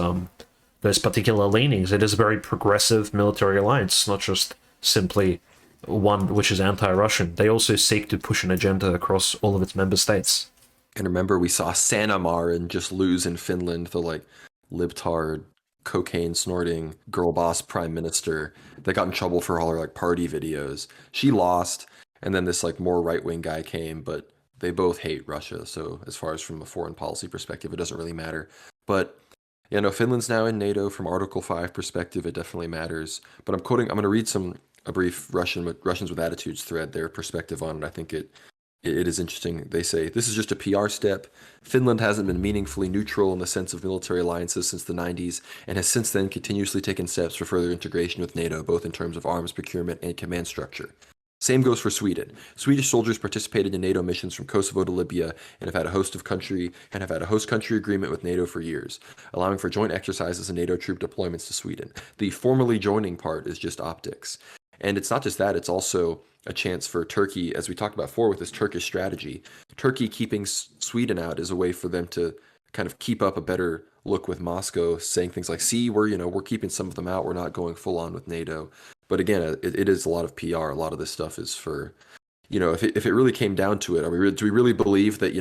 particular leanings. It is a very progressive military alliance, not just simply one which is anti-Russian. They also seek to push an agenda across all of its member states. And remember, we saw Sanna Marin just lose in Finland, the libtard, cocaine snorting girl boss prime minister that got in trouble for all her party videos. She lost, and then this more right wing guy came, but they both hate Russia. So as far as from a foreign policy perspective, it doesn't really matter. But Finland's now in NATO. From Article 5 perspective, it definitely matters. But I'm going to read a brief Russians with Attitudes thread, their perspective on it. I think it is interesting. They say, this is just a PR step. Finland hasn't been meaningfully neutral in the sense of military alliances since the 90s, and has since then continuously taken steps for further integration with NATO, both in terms of arms procurement and command structure. Same goes for Sweden. Swedish soldiers participated in NATO missions from Kosovo to Libya and have had a host country agreement with NATO for years, allowing for joint exercises and NATO troop deployments to Sweden. The formally joining part is just optics. And it's not just that, it's also a chance for Turkey, as we talked about before with this Turkish strategy. Turkey keeping Sweden out is a way for them to kind of keep up a better look with Moscow, saying things like, see, we're keeping some of them out, we're not going full on with NATO. But again, it is a lot of PR. A lot of this stuff is for, if it really came down to it, do we really believe that,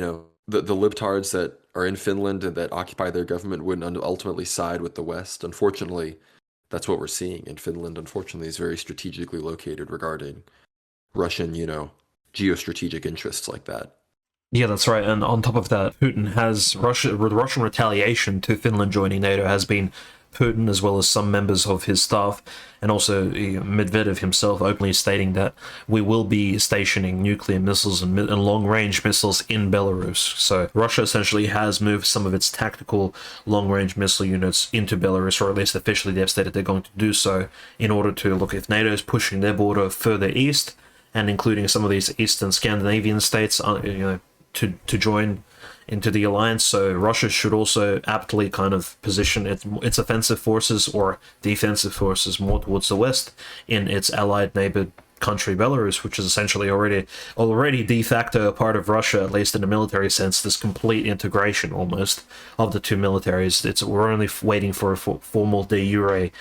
the libtards that are in Finland and that occupy their government wouldn't ultimately side with the West? Unfortunately, that's what we're seeing. And Finland, unfortunately, is very strategically located regarding Russian, geostrategic interests like that. Yeah, that's right. And on top of that, Putin has Russian retaliation to Finland joining NATO has been Putin, as well as some members of his staff, and also Medvedev himself openly stating that we will be stationing nuclear missiles and long-range missiles in Belarus. So Russia essentially has moved some of its tactical long-range missile units into Belarus, or at least officially they've stated they're going to do so, in order to look if NATO is pushing their border further east, and including some of these eastern Scandinavian states, to join into the alliance. So Russia should also aptly kind of position its offensive forces or defensive forces more towards the west in its allied neighbor country Belarus, which is essentially already de facto a part of Russia, at least in a military sense. This complete integration almost of the two militaries. We're only waiting for a formal de jure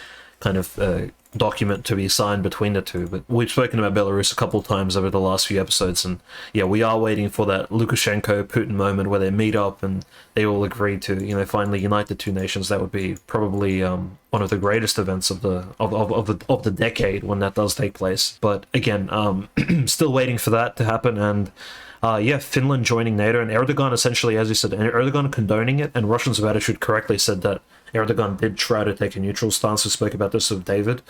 kind of document to be signed between the two. But we've spoken about Belarus a couple of times over the last few episodes, and yeah, we are waiting for that Lukashenko-Putin moment where they meet up and they all agree to, finally unite the two nations. That would be probably one of the greatest events of the decade when that does take place. But again, still waiting for that to happen. And Finland joining NATO, and Erdogan essentially, as you said, Erdogan condoning it, and Russians of Attitude correctly said that Erdogan did try to take a neutral stance. We spoke about this with David.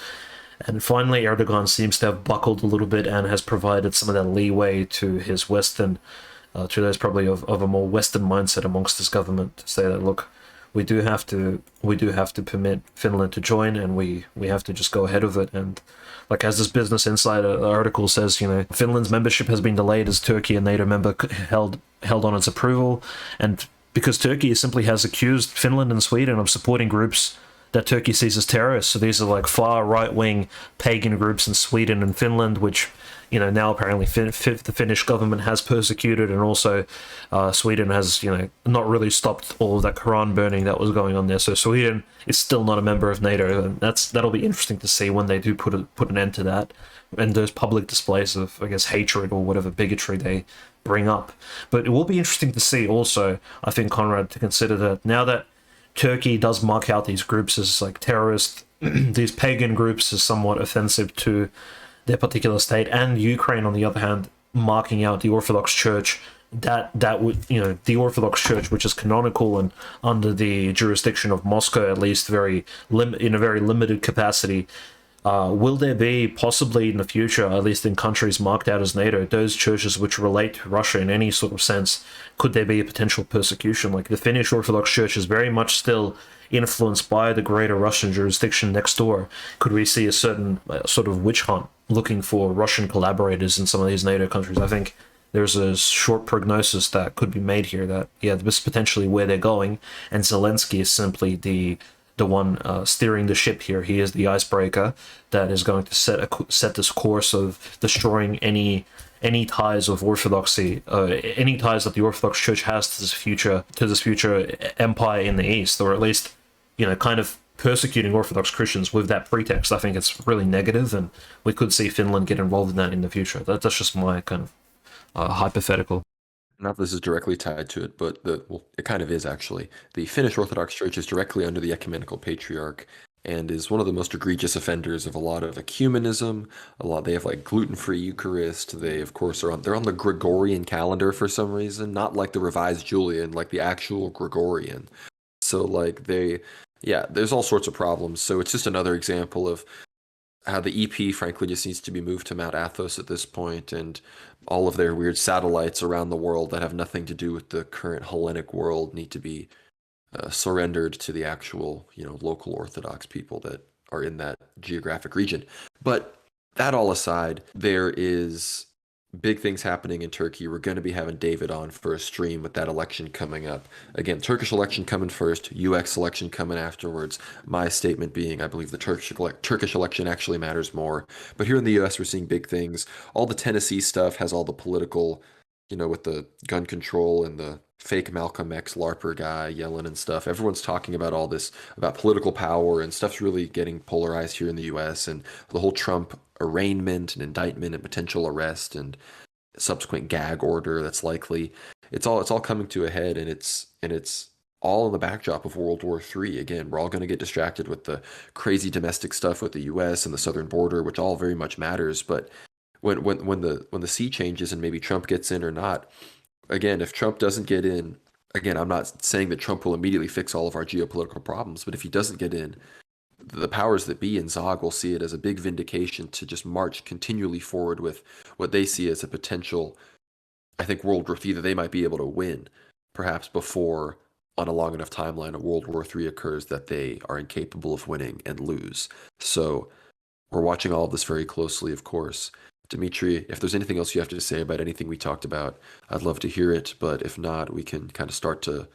And finally, Erdogan seems to have buckled a little bit and has provided some of that leeway to his Western, to those probably of a more Western mindset amongst his government, to say that, look, we do have to permit Finland to join, and we have to just go ahead of it. And like, as this Business Insider article says, Finland's membership has been delayed as Turkey, a NATO member, held on its approval, and because Turkey simply has accused Finland and Sweden of supporting groups that Turkey sees as terrorists. So these are like far right wing pagan groups in Sweden and Finland, which now apparently the Finnish government has persecuted, and also Sweden has not really stopped all of that Quran burning that was going on there. So Sweden is still not a member of NATO, and that'll be interesting to see when they do put an end to that, and those public displays of, I guess, hatred or whatever bigotry they bring up. But it will be interesting to see also, I think, Conrad, to consider that now that Turkey does mark out these groups as like terrorist, these pagan groups as somewhat offensive to their particular state, and Ukraine, on the other hand, marking out the Orthodox Church, that would, the Orthodox Church, which is canonical and under the jurisdiction of Moscow, at least in a very limited capacity. Will there be possibly in the future, at least in countries marked out as NATO, those churches which relate to Russia in any sort of sense? Could there be a potential persecution? Like the Finnish Orthodox Church is very much still influenced by the greater Russian jurisdiction next door. Could we see a certain sort of witch hunt looking for Russian collaborators in some of these NATO countries? I think there's a short prognosis that could be made here that, this is potentially where they're going, and Zelensky is simply the one steering the ship here. He is the icebreaker that is going to set this course of destroying any ties of orthodoxy, any ties that the Orthodox Church has to this future empire in the East, or at least kind of persecuting Orthodox Christians with that pretext. I think it's really negative, and we could see Finland get involved in that in the future. That's just my kind of hypothetical. Not that this is directly tied to it, but it kind of is actually. The Finnish Orthodox Church is directly under the Ecumenical Patriarch and is one of the most egregious offenders of a lot of ecumenism. They have like gluten-free Eucharist. They, of course, they're on the Gregorian calendar for some reason, not like the Revised Julian, like the actual Gregorian. So like there's all sorts of problems. So it's just another example of how the EP, frankly, just needs to be moved to Mount Athos at this point, and all of their weird satellites around the world that have nothing to do with the current Hellenic world need to be surrendered to the actual, local Orthodox people that are in that geographic region. But that all aside, there is big things happening in Turkey. We're going to be having David on for a stream with that election coming up. Again, Turkish election coming first, UX election coming afterwards. My statement being, I believe the Turkish election actually matters more. But here in the US, we're seeing big things. All the Tennessee stuff has all the political, with the gun control and the fake Malcolm X LARPer guy yelling and stuff. Everyone's talking about all this, about political power, and stuff's really getting polarized here in the US, and the whole Trump arraignment and indictment and potential arrest and subsequent gag order that's likely. It's all coming to a head, and it's all in the backdrop of World War III. Again, we're all going to get distracted with the crazy domestic stuff with the US and the southern border, which all very much matters, but when the sea changes and maybe Trump gets in or not, again, if Trump doesn't get in, again, I'm not saying that Trump will immediately fix all of our geopolitical problems, but if he doesn't get in, the powers that be in Zog will see it as a big vindication to just march continually forward with what they see as a potential, I think, World War III that they might be able to win, perhaps before, on a long enough timeline, a World War III occurs that they are incapable of winning and lose. So we're watching all of this very closely, of course. Dimitri, if there's anything else you have to say about anything we talked about, I'd love to hear it. But if not, we can kind of start to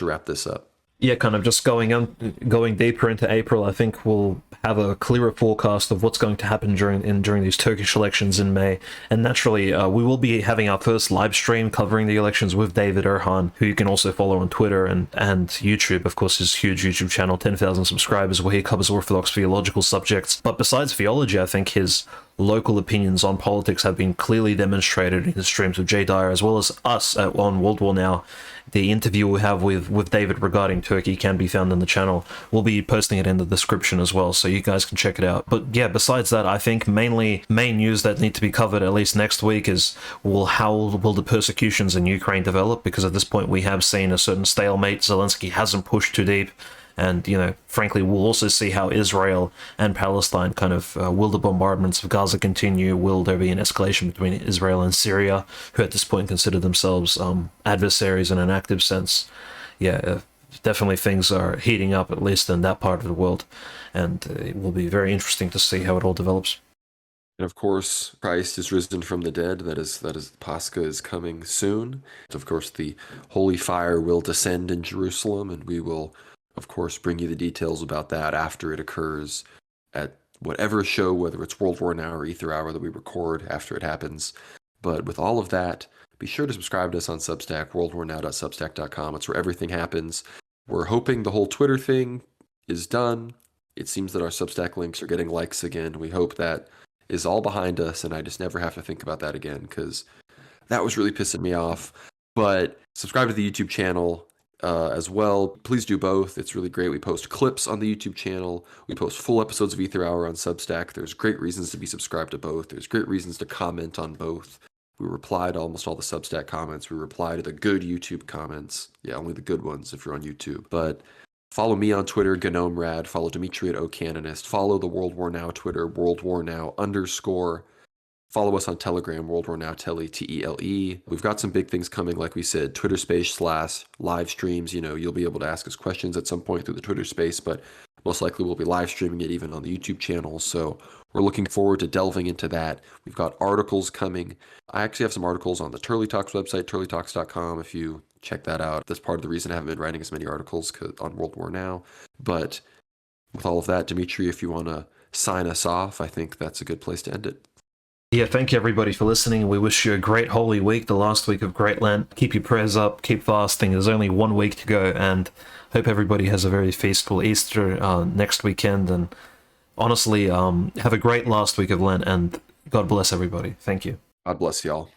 wrap this up. Yeah, kind of just going deeper into April, I think we'll have a clearer forecast of what's going to happen during these Turkish elections in May. And naturally, we will be having our first live stream covering the elections with David Erhan, who you can also follow on Twitter and YouTube. Of course, his huge YouTube channel, 10,000 subscribers, where he covers Orthodox theological subjects. But besides theology, I think his local opinions on politics have been clearly demonstrated in his streams with Jay Dyer, as well as us on World War Now. The interview we have with David regarding Turkey can be found in the channel. We'll be posting it in the description as well, so you guys can check it out. But yeah, besides that, I think main news that need to be covered at least next week is, how will the persecutions in Ukraine develop? Because at this point we have seen a certain stalemate. Zelensky hasn't pushed too deep. And, frankly, we'll also see how Israel and Palestine will the bombardments of Gaza continue? Will there be an escalation between Israel and Syria, who at this point consider themselves adversaries in an active sense? Yeah, definitely things are heating up, at least in that part of the world. And it will be very interesting to see how it all develops. And of course, Christ is risen from the dead. That is, Pascha is coming soon. Of course, the holy fire will descend in Jerusalem, and we will of course, bring you the details about that after it occurs at whatever show, whether it's World War Now or Ether Hour that we record after it happens. But with all of that, be sure to subscribe to us on Substack, worldwarnow.substack.com. It's where everything happens. We're hoping the whole Twitter thing is done. It seems that our Substack links are getting likes again. We hope that is all behind us, and I just never have to think about that again, because that was really pissing me off. But subscribe to the YouTube channel as well. Please do both. It's really great. We post clips on the YouTube channel. We post full episodes of Ether Hour on Substack. There's great reasons to be subscribed to both. There's great reasons to comment on both. We reply to almost all the Substack comments. We reply to the good YouTube comments. Yeah, only the good ones if you're on YouTube. But follow me on Twitter, GnomeRad. Follow Dimitri at OCanonist. Follow the World War Now Twitter, World War Now _ Follow us on Telegram, World War Now Tele, Tele. We've got some big things coming, like we said, Twitter Space / live streams. You'll be able to ask us questions at some point through the Twitter Space, but most likely we'll be live streaming it even on the YouTube channel. So we're looking forward to delving into that. We've got articles coming. I actually have some articles on the Turley Talks website, turleytalks.com, if you check that out. That's part of the reason I haven't been writing as many articles on World War Now. But with all of that, Dimitri, if you want to sign us off, I think that's a good place to end it. Yeah, thank you everybody for listening. We wish you a great Holy Week, the last week of Great Lent. Keep your prayers up, keep fasting. There's only 1 week to go, and hope everybody has a very feastful Easter next weekend. And honestly, have a great last week of Lent, and God bless everybody. Thank you. God bless y'all.